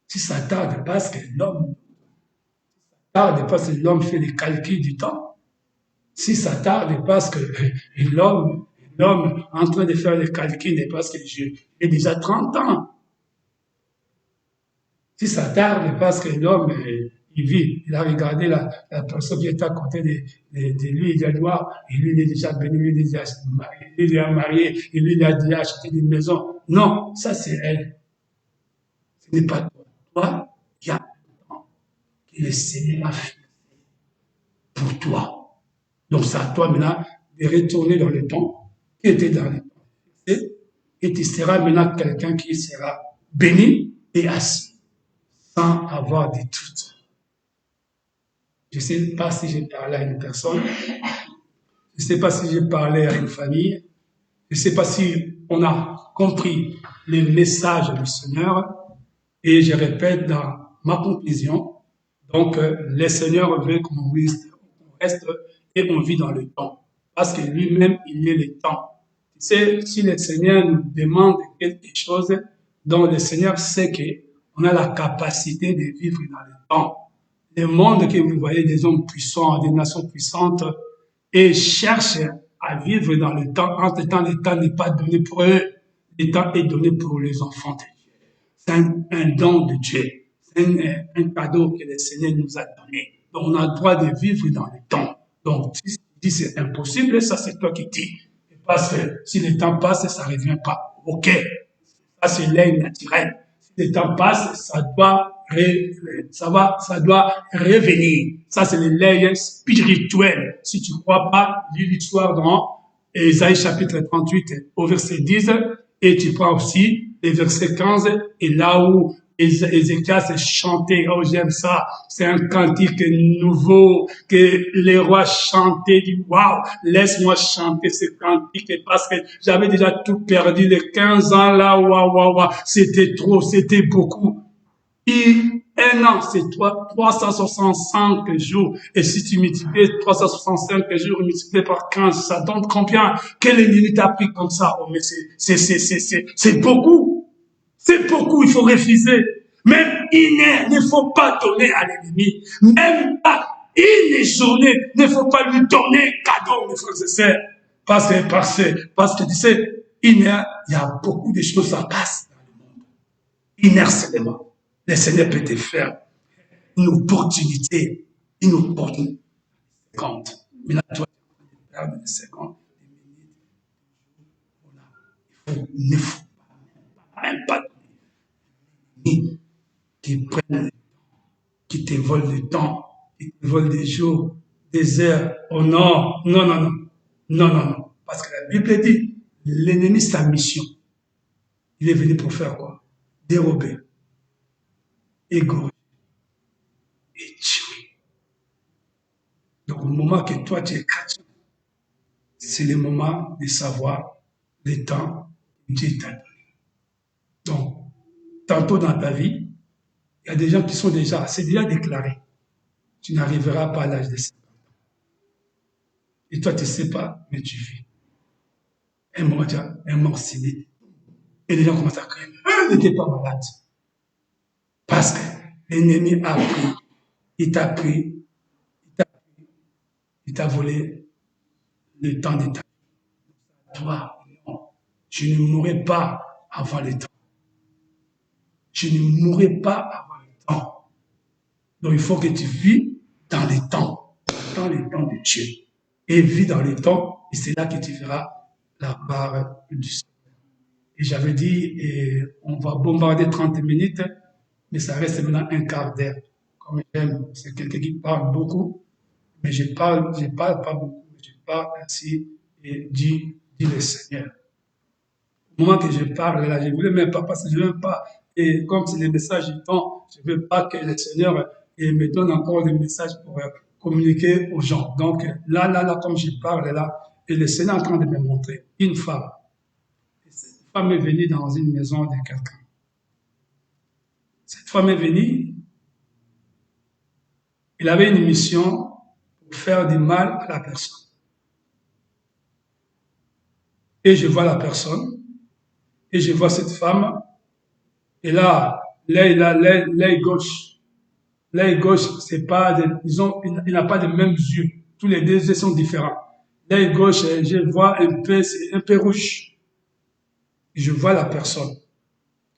Si ça tarde, parce que l'homme tarde, parce que l'homme fait les calculs du temps. Si ça tarde, parce que l'homme en train de faire les calculs, parce que j'ai déjà 30 ans. Si ça tarde, parce que l'homme, il vit, il a regardé la personne qui est à côté de lui, il a dit, wow, et lui, il est déjà béni, lui, il est marié, et lui, il a déjà acheté des maisons. Non, ça, c'est elle. Ce n'est pas toi. Toi, il y a un temps que le Seigneur a fait pour toi. Donc, c'est à toi maintenant de retourner dans le temps qui était dans le temps. Et tu seras maintenant quelqu'un qui sera béni et assis, sans avoir de doute. Je ne sais pas si j'ai parlé à une personne, je ne sais pas si j'ai parlé à une famille, je ne sais pas si on a compris les messages du Seigneur, et je répète dans ma conclusion, donc le Seigneur veut qu'on reste et on vit dans le temps, parce que lui-même, il est le temps. Tu sais, si le Seigneur nous demande quelque chose, donc le Seigneur sait qu'on a la capacité de vivre dans le temps. Le monde que vous voyez, des hommes puissants, des nations puissantes, et cherchent à vivre dans le temps. Entre temps, le temps n'est pas donné pour eux. Le temps est donné pour les enfants de Dieu. C'est un don de Dieu. C'est un cadeau que le Seigneur nous a donné. Donc, on a le droit de vivre dans le temps. Donc, si tu dis c'est impossible, ça c'est toi qui dis. Parce que si le temps passe, ça ne revient pas. Ok. Ça c'est l'air naturel. Si le temps passe, ça doit revenir. Ça, c'est le lien spirituel. Si tu ne crois pas, lis l'histoire dans Ésaïe chapitre 38 au verset 10, et tu prends aussi les versets 15, et là où Ézéchias chantait, oh j'aime ça, c'est un cantique nouveau que les rois chantaient, dit waouh, laisse-moi chanter ce cantique parce que j'avais déjà tout perdu les 15 ans là, waouh, c'était trop, c'était beaucoup. Et un an, c'est 365 jours. Et si tu multiplies 365 jours multiplié par 15, ça donne combien? Quelle limite t'a pris comme ça? Oh, mais c'est beaucoup. C'est beaucoup, il faut refuser. Même une heure, il ne faut pas donner à l'ennemi. Même pas une journée, il ne faut pas lui donner cadeau, mes frères et sœurs. Parce que tu sais, une heure, il y a beaucoup de choses à passer dans le monde. Une heure seulement. Le Seigneur peut te faire une opportunité, compte. Mais là, toi, tu vas perdre des secondes, des minutes, il ne faut même pas qui prennent, qui te volent le temps, qui te volent des jours, des heures. Oh non, non. Parce que la Bible dit, l'ennemi, sa mission. Il est venu pour faire quoi? Dérober, égorger et tuer. Donc, au moment que toi, tu es chrétien, c'est le moment de savoir le temps que Dieu t'a donné. Donc, tantôt dans ta vie, il y a des gens qui sont déjà, c'est déjà déclaré. Tu n'arriveras pas à l'âge de 50 ans. Et toi, tu ne sais pas, mais tu vis. Un mort ciné. Et les gens commencent à crier, n'était pas malade. Parce que l'ennemi a pris, il t'a volé le temps de ta vie. Toi, non, je ne mourrai pas avant le temps. je ne mourrai pas avant le temps. Donc il faut que tu vis dans les temps de Dieu. Et vis dans les temps, et c'est là que tu verras la part du Seigneur. Et j'avais dit, on va bombarder 30 minutes, mais ça reste maintenant un quart d'heure. Comme j'aime, c'est quelqu'un qui parle beaucoup, mais je parle pas beaucoup, je parle ainsi et dit le Seigneur. Au moment que je parle là, je ne voulais même pas, parce que je ne veux pas, et comme c'est les messages du temps, je ne veux pas que le Seigneur me donne encore des messages pour communiquer aux gens. Donc là, comme je parle là, et le Seigneur est en train de me montrer une femme. Cette femme est venue dans une maison de quelqu'un. Cette femme est venue, il avait une mission pour faire du mal à la personne. Et je vois la personne, et je vois cette femme, et là, l'œil gauche. L'œil gauche, c'est pas, il n'a pas les mêmes yeux. Tous les deux yeux sont différents. L'œil gauche, je vois c'est un peu rouge. Je vois la personne.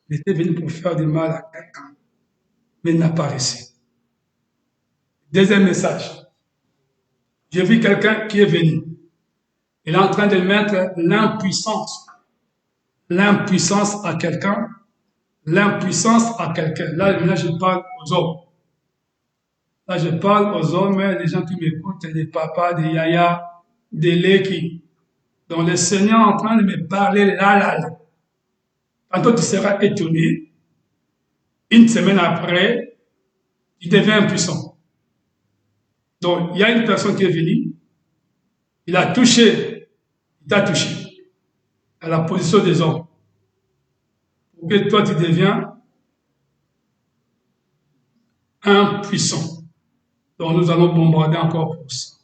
Il était venu pour faire du mal à quelqu'un, mais il n'a pas réussi. Deuxième message. J'ai vu quelqu'un qui est venu. Il est en train de mettre l'impuissance. L'impuissance à quelqu'un. L'impuissance à quelqu'un. Là, je parle aux hommes. Là, je parle aux hommes, les gens qui m'écoutent, des papas, des yaya, des léki. Donc, le Seigneur est en train de me parler là. Tantôt, tu seras étonné. Une semaine après, il devient impuissant. Donc, il y a une personne qui est venue, il t'a touché à la position des hommes. Pour que toi, tu deviens impuissant. Donc, nous allons bombarder encore pour ça.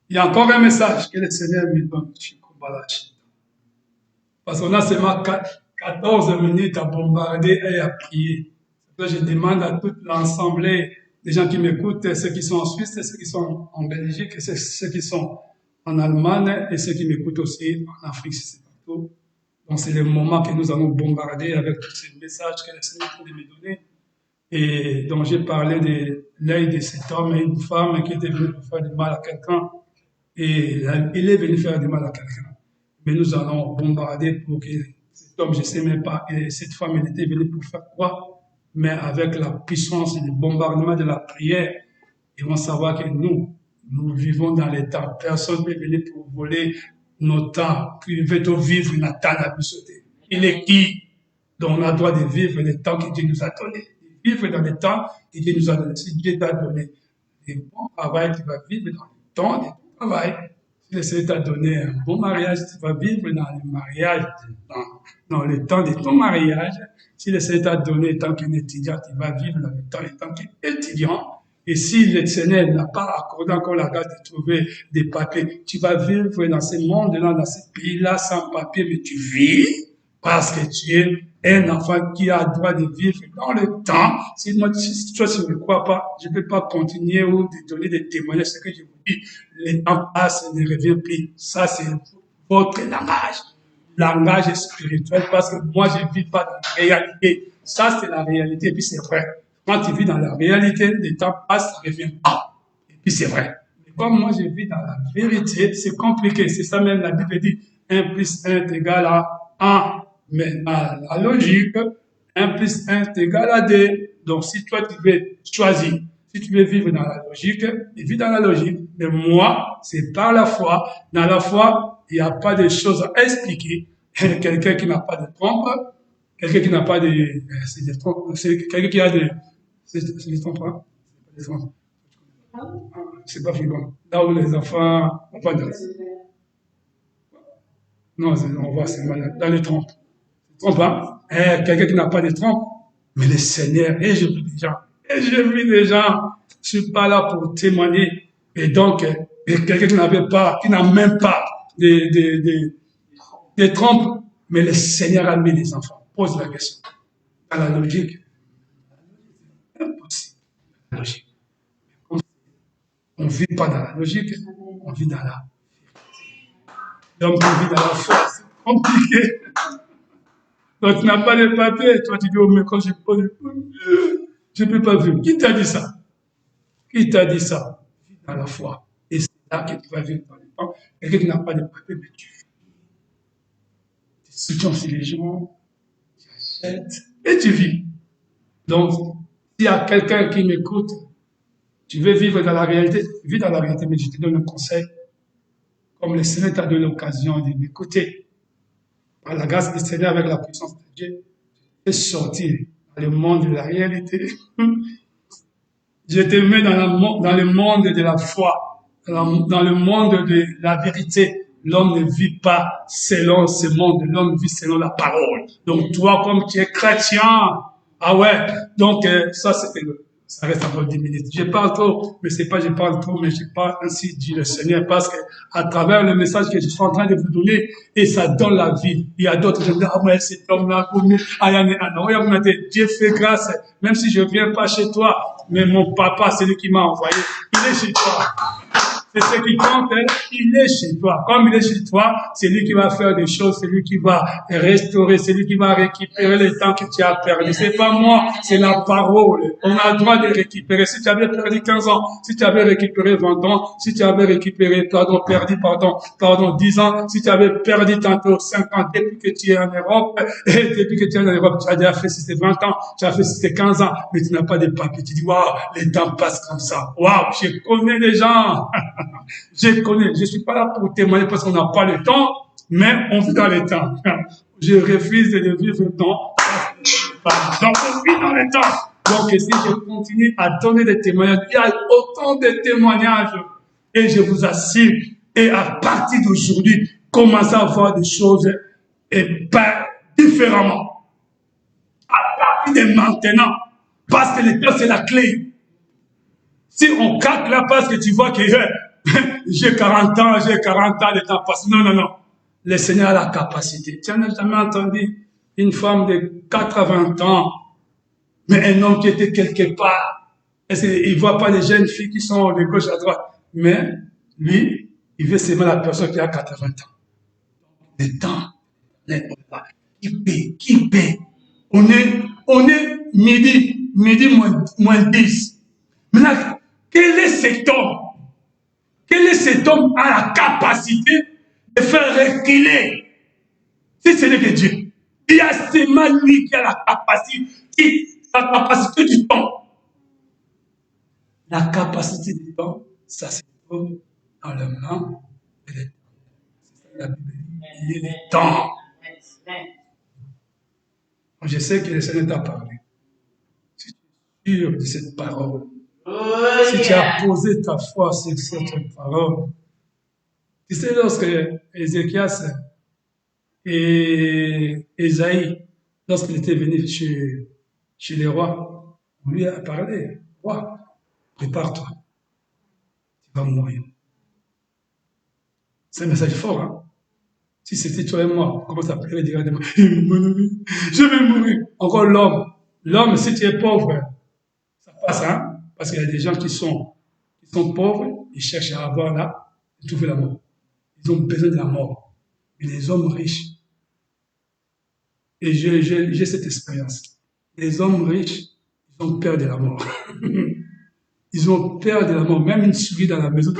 Il y a encore un message que le Seigneur me donne. Parce qu'on a seulement 14 minutes à bombarder et à prier. Je demande à toute l'assemblée des gens qui m'écoutent, ceux qui sont en Suisse, ceux qui sont en Belgique, ceux qui sont en Allemagne et ceux qui m'écoutent aussi en Afrique, c'est partout. Donc c'est le moment que nous allons bombarder avec tous ces messages que le Seigneur a me donner. Et donc j'ai parlé de l'œil de cet homme et une femme qui était venue pour faire du mal à quelqu'un. Et il est venu faire du mal à quelqu'un. Mais nous allons bombarder pour que cet homme, je ne sais même pas, et cette femme, elle était venue pour faire quoi? Mais avec la puissance et le bombardement de la prière, ils vont savoir que nous vivons dans les temps. Personne ne peut venir pour voler nos temps. Qui veut vivre une temps à plus sauter. Il est qui? Donc on a le droit de vivre les temps que Dieu nous a donnés. De vivre dans les temps que Dieu nous a donnés. Si Dieu t'a donné des bons travail, tu vas vivre dans le temps des bons travail. Si le Seigneur t'a donné un bon mariage, tu vas vivre dans le mariage, dans le temps de ton mariage. Si le Seigneur t'a donné tant qu'étudiant, tu vas vivre dans le temps en tant qu'étudiant. Et si le Seigneur n'a pas accordé encore la grâce de trouver des papiers, tu vas vivre dans ce monde-là, dans ce pays-là, sans papier, mais tu vis parce que tu es un enfant qui a le droit de vivre dans le temps. Si toi, tu ne me crois pas, je ne peux pas continuer ou te donner des témoignages. Ce que je vous dis, le temps passe et ne revient plus. Ça, c'est votre langage spirituel, parce que moi, je ne vis pas dans la réalité. Ça, c'est la réalité, et puis c'est vrai. Quand tu vis dans la réalité, le temps passe, ça ne revient pas. Et puis c'est vrai. Mais comme moi, je vis dans la vérité, c'est compliqué. C'est ça même, la Bible dit 1 plus 1 est égal à 1. Mais dans la logique, 1 plus 1 est égal à 2. Donc si toi, tu veux choisir, si tu veux vivre dans la logique, vis dans la logique. Mais moi, c'est par la foi. Dans la foi, il n'y a pas de choses à expliquer. Quelqu'un qui n'a pas de trompe, quelqu'un qui n'a pas de... C'est quelqu'un qui a de... C'est des trompes, hein? C'est pas frigant. Là où les enfants n'ont pas de... Non, on voit, c'est malade. Dans les trompes. Trompe, hein? Quelqu'un qui n'a pas de trompe. Mais le Seigneur, et je vis des gens, je suis pas là pour témoigner. Et donc, quelqu'un qui n'a même pas des trompes, mais le Seigneur a mis les enfants. Pose la question. Dans la logique, impossible. La logique. On ne vit pas dans la logique, on vit dans la vérité. Donc, on vit dans la foi, c'est compliqué. Donc tu n'as pas de papier, et toi tu dis, oh mais quand j'ai pas de papier, je ne peux pas vivre. Qui t'a dit ça? Qui t'a dit ça? Dans la foi. Et c'est là que tu vas vivre dans le temps. Et que tu n'as pas de papier, mais tu soutiens aussi les gens, tu achètes, et tu vis. Donc, s'il y a quelqu'un qui m'écoute, tu veux vivre dans la réalité, vis dans la réalité, mais je te donne un conseil. Comme le Seigneur t'a donné l'occasion de m'écouter, par la grâce du Seigneur, avec la puissance de Dieu, de sortir dans le monde de la réalité. Je te mets dans le monde de la foi, dans le monde de la vérité. L'homme ne vit pas selon ce monde, l'homme vit selon la parole. Donc toi, comme tu es chrétien, ah ouais, donc ça c'était ça reste encore 10 minutes. Je parle trop, mais c'est pas je parle trop, mais je parle ainsi dit le Seigneur, parce que à travers le message que je suis en train de vous donner, et ça donne la vie. Il y a d'autres gens qui disent, ah ouais, cet homme-là, Dieu fait grâce, même si je viens pas chez toi, mais mon papa, c'est lui qui m'a envoyé, il est chez toi. C'est ce qui compte, hein? Il est chez toi. Comme il est chez toi, c'est lui qui va faire des choses, c'est lui qui va restaurer, c'est lui qui va récupérer le temps que tu as perdu. C'est pas moi, c'est la parole. On a le droit de récupérer. Si tu avais perdu 15 ans, si tu avais récupéré 20 ans, si tu avais récupéré, pardon, 10 ans, si tu avais perdu tantôt 5 ans depuis que tu es en Europe, et depuis que tu es en Europe, tu as déjà fait si c'était 20 ans, tu as fait si c'était 15 ans, mais tu n'as pas de papier. Tu dis, waouh, les temps passent comme ça. Waouh, je connais les gens. Je connais, je suis pas là pour témoigner parce qu'on n'a pas le temps, mais on vit dans le temps. Je refuse de vivre le temps. Donc, on vit dans le temps. Donc, si je continue à donner des témoignages, il y a autant de témoignages. Et je vous assure, et à partir d'aujourd'hui, commencez à voir des choses et pas différemment. À partir de maintenant, parce que le temps, c'est la clé. Si on craque là parce que tu vois que j'ai 40 ans, le temps passe. Non, non, non. Le Seigneur a la capacité. Tu n'as jamais entendu une femme de 80 ans, mais un homme qui était quelque part. Il ne voit pas les jeunes filles qui sont de gauche à droite. Mais lui, il veut s'aimer la personne qui a 80 ans. Le temps, qui paie. On est midi moins 10. Maintenant, quel est cet homme? Quel est cet homme à la capacité de faire reculer? Si ce n'est que Dieu. Il y a seulement lui qui a la capacité du temps. La capacité du temps, ça se trouve dans le main de l'éternel. C'est ça la Bible dit. Il est le temps. Je sais que le Seigneur t'a parlé. Si tu es sûr de cette parole, si tu as posé ta foi sur cette parole, tu sais, lorsque Ézéchias et Esaïe, lorsqu'il était venu chez les rois, on lui a parlé, roi, prépare-toi, tu vas mourir. C'est un message fort, hein? Si c'était toi et moi, on commence à pleurer directement, mon ami, je vais mourir. Encore l'homme, si tu es pauvre, ça passe, hein? Parce qu'il y a des gens qui sont pauvres, ils cherchent à avoir là, et trouver la mort. Ils ont besoin de la mort. Mais les hommes riches, et j'ai cette expérience. Les hommes riches, ils ont peur de la mort. Ils ont peur de la mort. Même une souris dans la maison.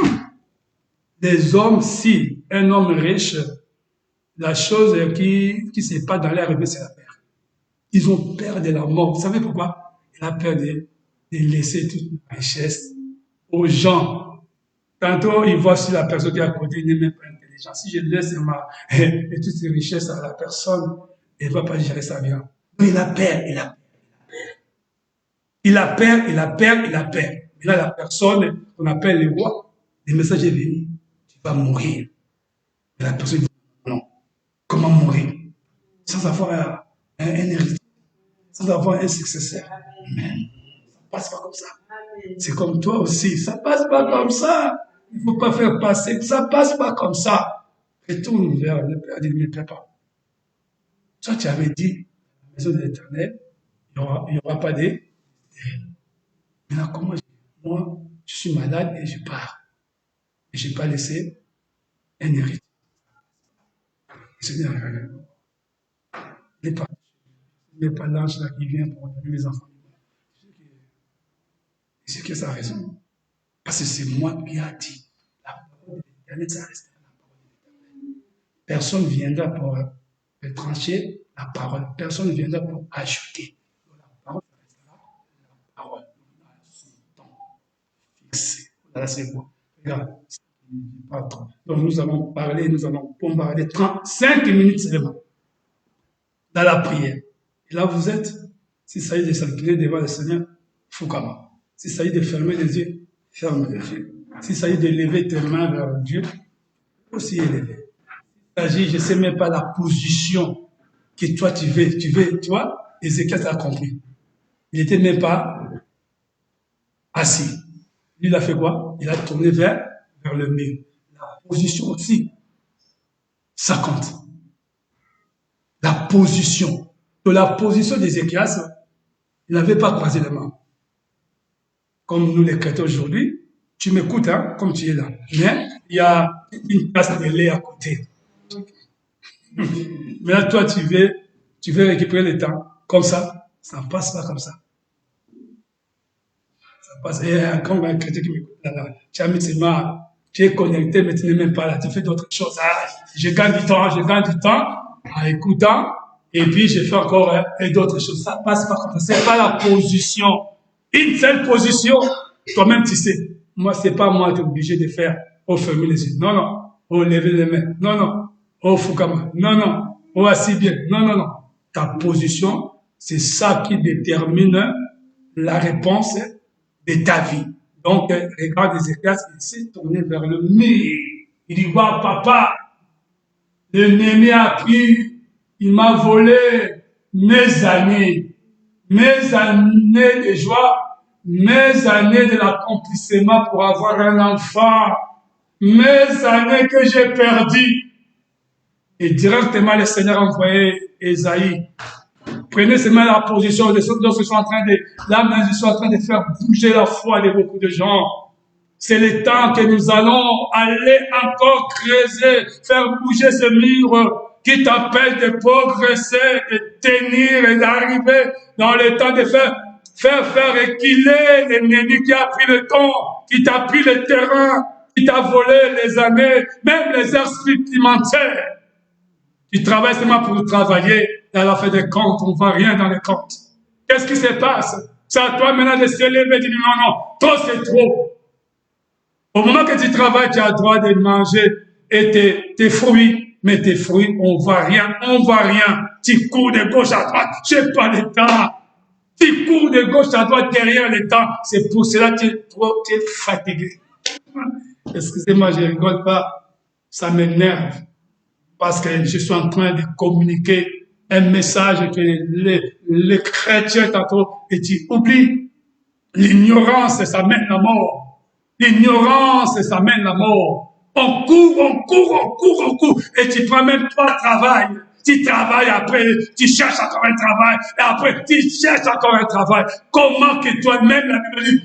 Les hommes, si un homme riche, la chose qui se passe dans l'air, c'est la peur. Ils ont peur de la mort. Vous savez pourquoi? Il a peur de laisser toute la richesse aux gens. Tantôt, il voit si la personne qui est à côté n'est même pas intelligente. Si je laisse et toutes ces richesses à la personne, elle ne va pas gérer ça bien. Donc, il a peur, il a peur. Il a peur, il a peur, il a peur. Et là, la personne qu'on appelle le roi, le message est venu. Tu vas mourir. Et la personne dit, non. Comment mourir? Sans avoir un héritier, sans avoir un successeur. Mais ça ne passe pas comme ça. C'est comme toi aussi. Ça ne passe pas comme ça. Il ne faut pas faire passer. Ça ne passe pas comme ça. Retourne vers le Père. Dis, mais papa, toi, tu avais dit, la maison de l'Éternel, il n'y aura pas de... Maintenant, comment moi, je suis malade et je pars. Et je n'ai pas laissé un héritier. Le Seigneur, il est parti. Mais pas l'ange là qui vient pour donner les enfants. C'est que ça a raison. Parce que c'est moi qui a dit. La parole de l'Éternel, ça restera la parole de l'Éternel. Personne ne viendra pour trancher la parole. Personne ne viendra pour ajouter. La parole, ça restera la parole. On a son temps fixé. Là, c'est quoi? Regarde, pas trop. Donc nous allons bombarder 35 minutes seulement dans la prière. Et là, vous êtes, s'il s'agit de s'incliner devant le Seigneur, Fukama. S'il s'agit de fermer les yeux, ferme les yeux. S'il s'agit de lever tes mains vers Dieu, aussi élever. Il s'agit, je ne sais même pas la position que toi tu veux, tu vois, Ézéchiel a compris. Il n'était même pas assis. Lui, il a fait quoi? Il a tourné vers le mur. La position aussi, ça compte. La position. De la position d'Ézéchiel, il n'avait pas croisé les mains. Comme nous les chrétiens aujourd'hui, tu m'écoutes, hein, comme tu es là. Mais il y a une place de lait à côté. Mais là, toi, tu veux récupérer le temps. Comme ça ne passe pas comme ça. Ça passe. Et comme un chrétien qui m'écoute là, tu as mis tes mains, tu es connecté, mais tu n'es même pas là. Tu fais d'autres choses. Ah, je gagne du temps en écoutant. Et puis, je fais encore d'autres choses. Ça passe pas comme ça. C'est pas la position. Une seule position. Toi-même, tu sais. Moi, c'est pas moi qui est obligé de faire. Oh, fermer les yeux. Non, non. Oh, lever les mains. Non, non. Oh, Fukama. Non, non. Oh, assis bien. Non, non, non. Ta position, c'est ça qui détermine la réponse de ta vie. Donc, regarde Ézéchiel, il s'est tourné vers le mur. Il dit, wow, papa, l'ennemi a pris, il m'a volé mes années de joie, mes années de l'accomplissement pour avoir un enfant, mes années que j'ai perdues. Et directement, le Seigneur a envoyé Esaïe. Prenez seulement la position de ceux qui sont en train de faire bouger la foi de beaucoup de gens. C'est le temps que nous allons aller encore creuser, faire bouger ce mur qui t'appelle de progresser, de tenir et d'arriver dans le temps de faire reculer l'ennemi qui a pris le temps, qui t'a pris le terrain, qui t'a volé les années, même les heures supplémentaires. Tu travailles seulement pour travailler, et à la fin des comptes, on ne voit rien dans les comptes. Qu'est-ce qui se passe? C'est à toi maintenant de se lever et de dire non, non, trop c'est trop. Au moment que tu travailles, tu as le droit de manger et tes fruits, mais tes fruits, on ne voit rien, Tu cours de gauche à droite, je n'ai pas le temps. Tu cours de gauche à droite derrière le temps. C'est pour cela que tu es fatigué. Excusez-moi, je ne rigole pas, ça m'énerve. Parce que je suis en train de communiquer un message que les chrétiens tantôt, et tu oublies. L'ignorance, ça mène la mort. L'ignorance, ça mène la mort. On court, et tu prends même pas le travail. Tu travailles après, tu cherches encore un travail, et après, tu cherches encore un travail. Comment que toi-même, la Bible dit,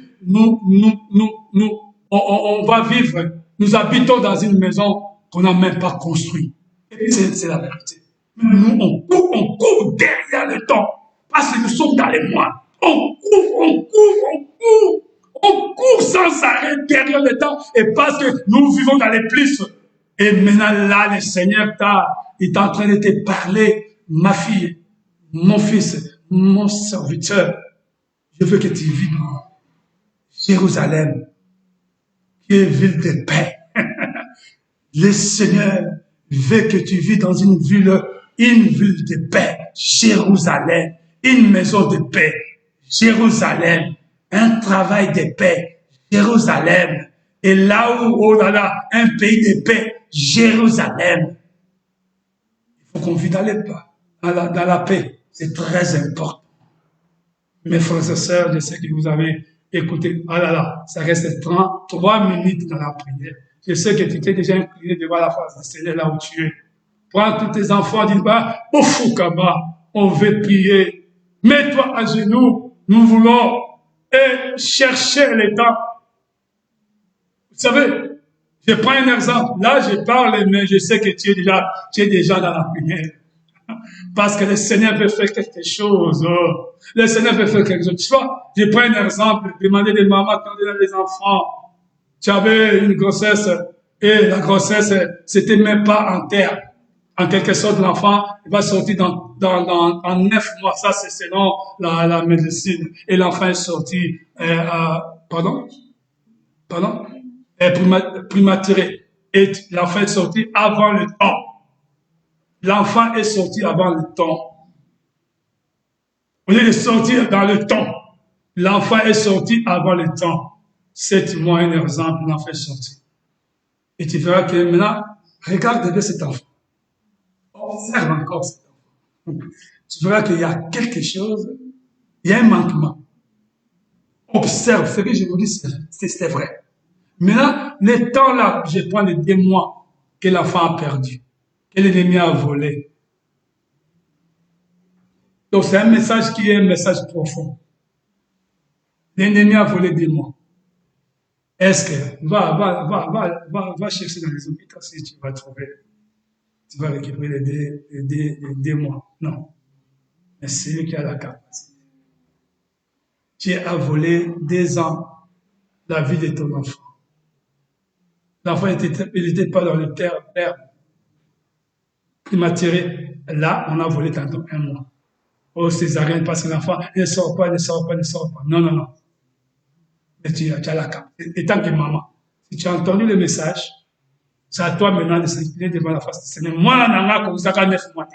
on va vivre. Nous habitons dans une maison qu'on n'a même pas construite. C'est la vérité. Nous, on court derrière le temps. Parce que nous sommes dans les mois. On court sans arrêt derrière le temps. Et parce que nous vivons dans les plus. Et maintenant, là, le Seigneur est en train de te parler. Ma fille, mon fils, mon serviteur. Je veux que tu vives dans Jérusalem, qui est ville de paix. Le Seigneur veut que tu vis dans une ville de paix, Jérusalem, une maison de paix, Jérusalem, un travail de paix, Jérusalem, et là où, oh là là, un pays de paix, Jérusalem. Il faut qu'on vive dans la paix, c'est très important. Mes frères et sœurs, je sais que vous avez écouté, ah là là, ça reste 33 minutes dans la prière. Je sais que tu t'es déjà incliné devant la face du Seigneur là où tu es. Prends tous tes enfants, dis bah, Oufukaba, on veut prier. Mets-toi à genoux, nous voulons chercher le temps. Vous savez, je prends un exemple. Là, je parle, mais je sais que tu es déjà dans la prière. Parce que le Seigneur veut faire quelque chose. Oh. Le Seigneur veut faire quelque chose. Tu vois, je prends un exemple. Demandez des mamans quand on a des enfants. Tu avais une grossesse et la grossesse, c'était même pas en terre. En quelque sorte, l'enfant va sortir en 9 mois. Ça, c'est selon la médecine. Et l'enfant est sorti, pardon? Prématuré. Et l'enfant est sorti avant le temps. L'enfant est sorti avant le temps. Au lieu de sortir dans le temps, l'enfant est sorti avant le temps. 7 mois, un exemple, l'enfant est sorti. Et tu verras que maintenant, regarde bien cet enfant. Observe encore cet enfant. Tu verras qu'il y a quelque chose, il y a un manquement. Observe, ce que je vous dis, c'est vrai. Maintenant, les temps là, je prends les 2 mois que l'enfant a perdu, que l'ennemi a volé. Donc c'est un message qui est un message profond. L'ennemi a volé 2 mois. Est-ce que, va chercher dans les hôpitaux si tu vas trouver, tu vas récupérer les 2 mois. Non. Mais c'est lui qui a la capacité. Tu as volé 2 ans la vie de ton enfant. L'enfant, il n'était pas dans le terre prématuré. Là, on a volé tantôt 1 mois. Oh, césarienne, parce que l'enfant ne sort pas. Non. Mais tu as la capacité. Et tant que maman, si tu as entendu le message, c'est à toi maintenant de s'incliner devant la face du Seigneur. Moi, nanga, comme ça, 9 mois.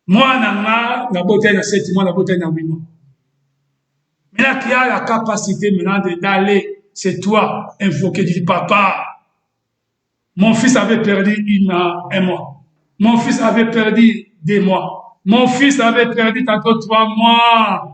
Moi, nanga, la beauté de 7 mois, la beauté de 8 mois. Maintenant, qui a la capacité maintenant d'aller, c'est toi, invoquer, du papa. Mon fils avait perdu 1 mois. Mon fils avait perdu 2 mois. Mon fils avait perdu tantôt 3 mois.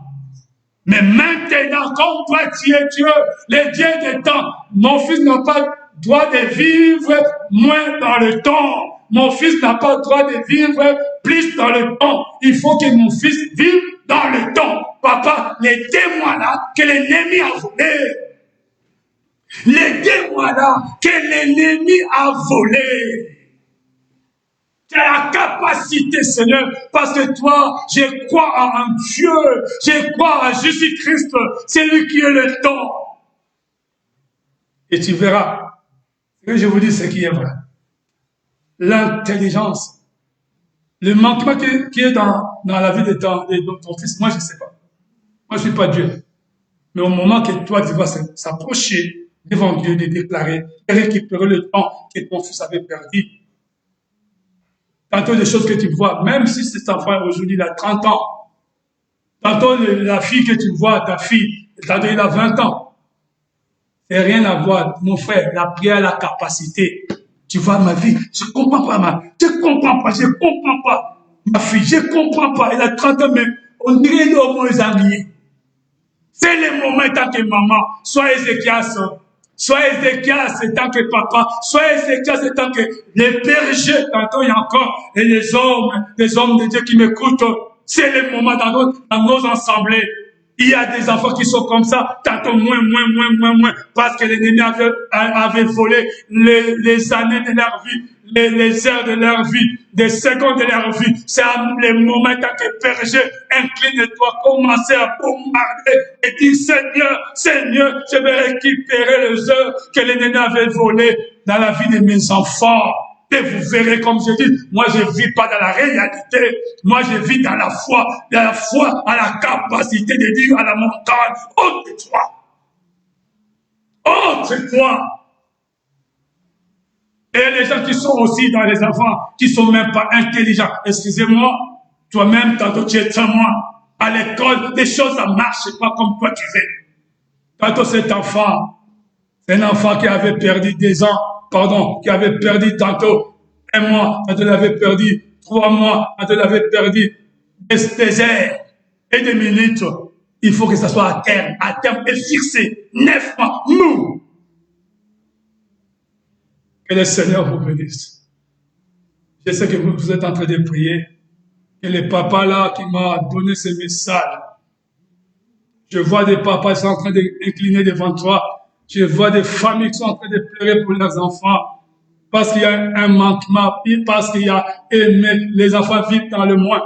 Mais maintenant, comme toi, tu es Dieu, le Dieu des temps, mon fils n'a pas droit de vivre moins dans le temps. Mon fils n'a pas le droit de vivre plus dans le temps. Il faut que mon fils vive dans le temps. Papa, les 2 mois là que l'ennemi a volé. Les 2 mois là que l'ennemi a volé. Tu as la capacité, Seigneur, parce que toi, je crois en un Dieu, je crois en Jésus-Christ, c'est lui qui est le temps. Et tu verras, ce que je vous dis, c'est qui est vrai. L'intelligence, le manquement qui est dans la vie de ton fils, moi je ne sais pas. Moi je ne suis pas Dieu. Mais au moment que toi tu vas s'approcher devant Dieu, de déclarer, et récupérer le temps que ton fils avait perdu, tantôt des choses que tu vois, même si cet enfant aujourd'hui il a 30 ans, tantôt la fille que tu vois, ta fille, tantôt il a 20 ans, c'est rien à voir, mon frère, la prière a la capacité. Tu vois ma vie, je comprends pas ma fille, je comprends pas, elle a 30 ans, mais on dirait nous au moins amis. C'est le moment tant que maman, soit Ézéchias, tant que papa, soit Ézéchias tant que les bergers, tantôt il y a encore, et les hommes de Dieu qui m'écoutent, c'est le moment dans nos assemblées. Il y a des enfants qui sont comme ça, tantôt moins, parce que l'ennemi avait volé les années de leur vie, les heures de leur vie, des secondes de leur vie. C'est le moment tant que berger, incline-toi, commencez à bombarder et dis Seigneur, je vais récupérer les heures que l'ennemi avait volées dans la vie de mes enfants. Et vous verrez, comme je dis, moi je vis pas dans la réalité, moi je vis dans la foi à la capacité de Dieu, à la montagne, autre toi. Et les gens qui sont aussi dans les enfants, qui sont même pas intelligents, excusez-moi, toi-même, tantôt tu es témoin, à l'école, des choses ne marchent pas comme toi tu veux. Tantôt cet enfant, c'est un enfant qui avait perdu 2 ans, qui avait perdu tantôt 1 mois, tantôt il avait perdu 3 mois, tantôt il avait perdu des heures et des minutes. Il faut que ça soit à terme et fixé. 9 mois, nous. Que le Seigneur vous bénisse. Je sais que vous êtes en train de prier. Et le papa là qui m'a donné ce message, je vois des papas qui sont en train d'incliner devant toi. Je vois des familles qui sont en train de pleurer pour leurs enfants. parce qu'il y a un manquement, parce qu'il y a aimé, les enfants vivent dans le moins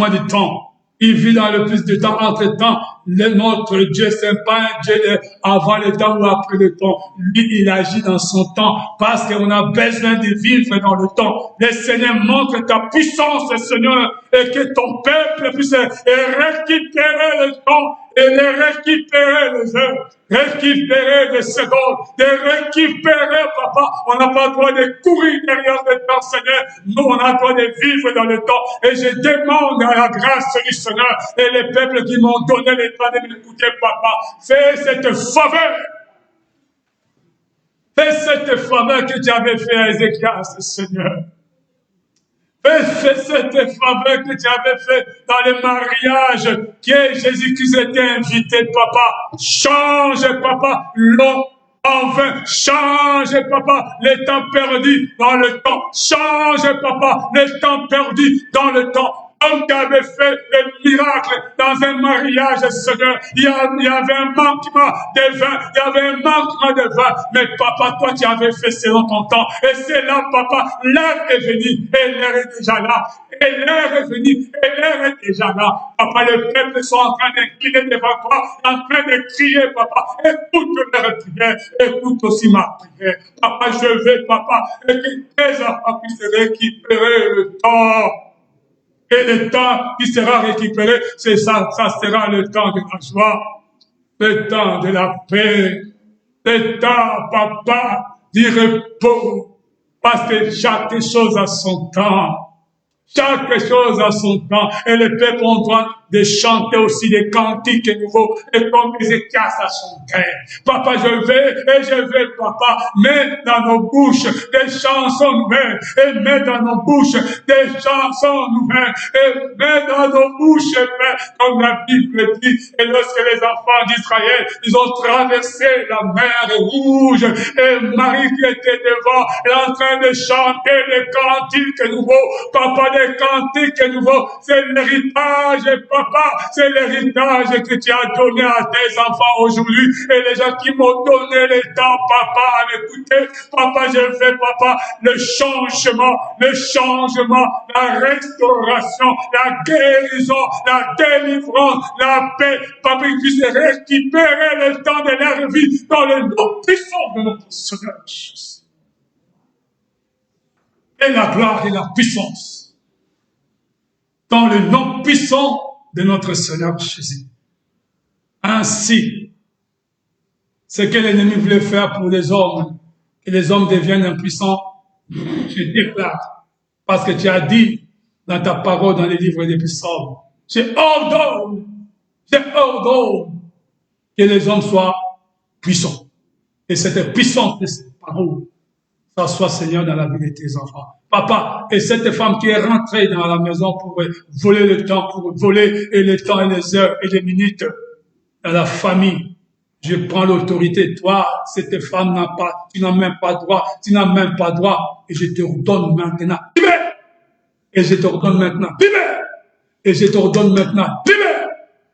de temps. Il vit dans le plus de temps. Entre-temps, notre Dieu, c'est pas un Dieu avant le temps ou après le temps. Lui, il agit dans son temps parce qu'on a besoin de vivre dans le temps. Le Seigneur montre ta puissance, Seigneur, et que ton peuple puisse récupérer le temps et les récupérer les heures, récupérer les secondes, de récupérer, papa. On n'a pas le droit de courir derrière le temps, Seigneur. Nous, on a le droit de vivre dans le temps. Et je demande à la grâce du Seigneur et les peuples qui m'ont donné le temps de m'écouter, papa. Fais cette faveur. Fais cette faveur que tu avais fait à Ézéchias, Seigneur. Fais cette faveur que tu avais fait dans le mariage que Jésus-Christ était invité, papa. Change, papa, l'eau en vin. Change, papa, les temps perdus dans le temps. Change, papa, les temps perdus dans le temps. Comme tu avais fait le miracle dans un mariage, Seigneur, il y avait un manquement de vin, il y avait un manquement de vin, mais papa, toi, tu avais fait selon ton temps, et c'est là, papa, l'heure est venue, et l'heure est déjà là, et l'heure est venue, et l'heure est déjà là. Papa, les peuples sont en train d'incliner devant toi, en train de crier, papa, écoute leur prière, écoute aussi ma prière. Papa, je veux, papa, et que tes enfants puissent récupérer le temps. Et le temps qui sera récupéré, c'est ça sera le temps de la joie, le temps de la paix, le temps, papa, du repos, parce que chaque chose a son temps. Chaque chose a son temps. Et le peuple ont droit de chanter aussi des cantiques nouveaux. Et comme Ézéchias a chanté. Papa, je vais, papa, mettre dans nos bouches des chansons nouvelles. Et mettre dans nos bouches des chansons nouvelles. Et mettre dans nos bouches, Père, comme la Bible dit. Et lorsque les enfants d'Israël, ils ont traversé la mer rouge. Et Marie qui était devant, elle est en train de chanter des cantiques nouveaux. Papa, des cantiques nouveaux, c'est l'héritage, papa, c'est l'héritage que tu as donné à tes enfants aujourd'hui. Et les gens qui m'ont donné le temps, papa, à m'écouter, papa, je fais, papa, le changement, la restauration, la guérison, la délivrance, la paix, papa, ils puissent récupérer le temps de leur vie dans le nom puissant de notre Seigneur Jésus. Et la gloire et la puissance dans le nom puissant de notre Seigneur Jésus. Ainsi, ce que l'ennemi voulait faire pour les hommes, que les hommes deviennent impuissants, je déclare, parce que tu as dit dans ta parole dans les livres des psaumes, je ordonne que les hommes soient puissants. Et cette puissance de cette parole, ça soit, Seigneur, dans la vie de tes enfants. Papa, et cette femme qui est rentrée dans la maison pour voler le temps, pour voler et le temps et les heures et les minutes dans la famille, je prends l'autorité. Toi, cette femme tu n'as même pas droit, et je te ordonne maintenant, libère! Et je te ordonne maintenant, libère! Et je te ordonne maintenant, libère!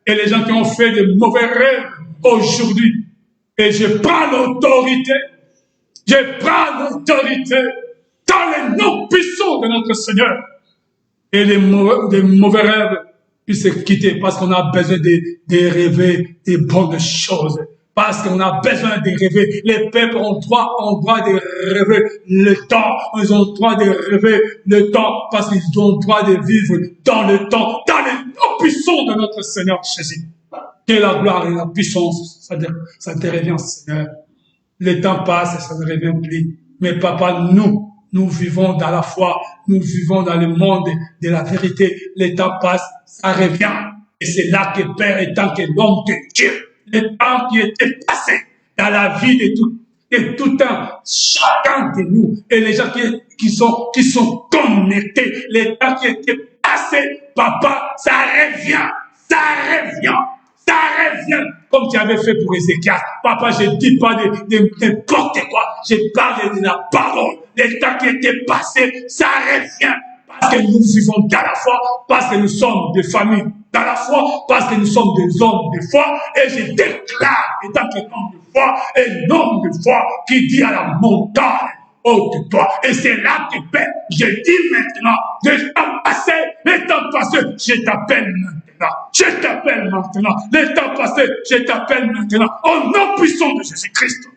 Et les gens qui ont fait de mauvais rêves aujourd'hui, et je prends l'autorité dans le nom puissant de notre Seigneur. Et les mauvais rêves puissent se quitter parce qu'on a besoin de rêver des bonnes choses. Parce qu'on a besoin de rêver. Les peuples ont droit de rêver le temps. Ils ont droit de rêver le temps parce qu'ils ont droit de vivre dans le temps, dans le nom puissant de notre Seigneur Jésus. Que la gloire et la puissance, ça te revient, Seigneur. Le temps passe et ça ne revient plus. Mais papa, nous vivons dans la foi, nous vivons dans le monde de la vérité. Le temps passe, ça revient. Et c'est là que Père est tant que l'homme de Dieu. Le temps qui était passé dans la vie de tout un chacun de nous. Et les gens qui sont connectés, le temps qui était passé, papa, ça revient. Comme tu avais fait pour Ézéchias. Papa, je ne dis pas de n'importe quoi. Je parle de la parole. Le temps qui était passé, ça revient. Parce que nous vivons dans la foi, parce que nous sommes des familles dans la foi, parce que nous sommes des hommes de foi. Et je déclare, étant qu'un homme de foi, un homme de foi qui dit à la montagne, de toi. Et c'est là que Père, je dis maintenant, le temps passé, je t'appelle maintenant. Je t'appelle maintenant. Le temps passé, je t'appelle maintenant. Au nom puissant de Jésus-Christ.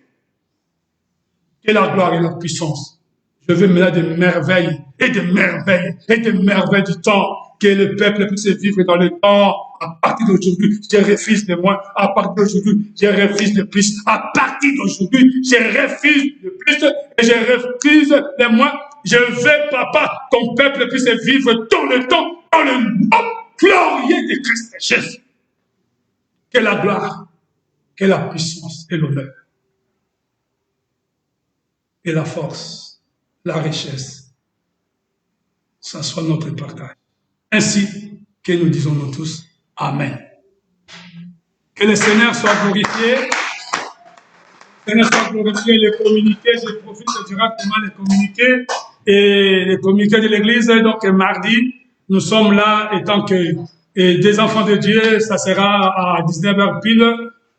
Que la gloire et la puissance. Je veux maintenant des merveilles et des merveilles et des merveilles du temps. Que le peuple puisse vivre dans le temps. À partir d'aujourd'hui, je refuse de moins. À partir d'aujourd'hui, je refuse de plus. À partir d'aujourd'hui, je refuse de plus et je refuse de moins. Je veux, papa, ton peuple puisse vivre dans le temps, dans le nom glorieux de Christ Jésus. Que la gloire, que la puissance et l'honneur et la force, la richesse, ça soit notre partage. Ainsi que nous disons nous tous, Amen. Que le Seigneur soit glorifié. Le Seigneur soit glorifié. Les communiqués, je profite directement des communiqués et les communiqués de l'Église. Donc mardi, nous sommes là étant que des enfants de Dieu, ça sera à 19h pile,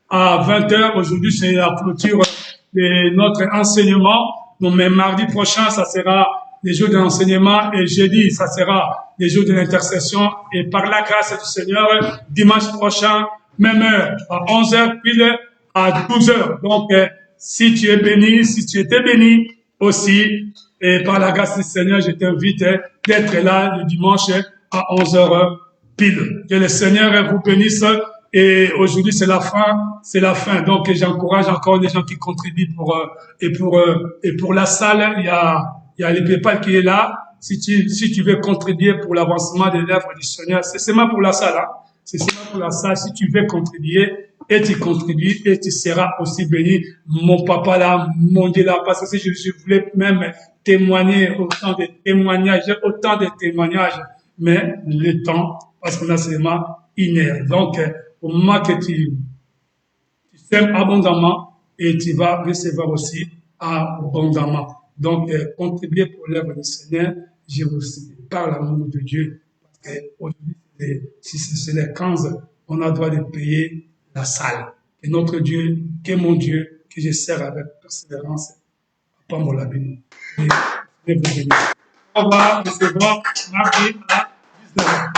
à 20h. Aujourd'hui, c'est la clôture de notre enseignement. Donc, mais mardi prochain, ça sera les jours de l'enseignement et jeudi, ça sera les jours de l'intercession. Et par la grâce du Seigneur, dimanche prochain, même heure, à 11h pile, à 12h. Donc, si tu es béni, si tu étais béni aussi, et par la grâce du Seigneur, je t'invite d'être là le dimanche à 11h pile. Que le Seigneur vous bénisse. Et aujourd'hui, c'est la fin. Donc, j'encourage encore les gens qui contribuent pour la salle. Il y a le PayPal qui est là. Si tu veux contribuer pour l'avancement de l'œuvre du Seigneur, c'est seulement pour la salle, hein. C'est seulement pour la salle. Si tu veux contribuer, et tu contribues, et tu seras aussi béni. Mon papa là, mon Dieu là, parce que si je voulais même témoigner autant de témoignages, mais le temps, parce qu'on a seulement une heure. Donc, au moment que tu sèmes abondamment et tu vas recevoir aussi abondamment. Donc, contribuer pour l'œuvre du Seigneur, je vous parle à l'amour de Dieu. Parce qu'aujourd'hui, si c'est les 15, on a droit de payer la salle. Et notre Dieu, que mon Dieu, que je sers avec persévérance, Papa mon béni. Et je vous bénis. Au revoir, recevoir mardi à 19h.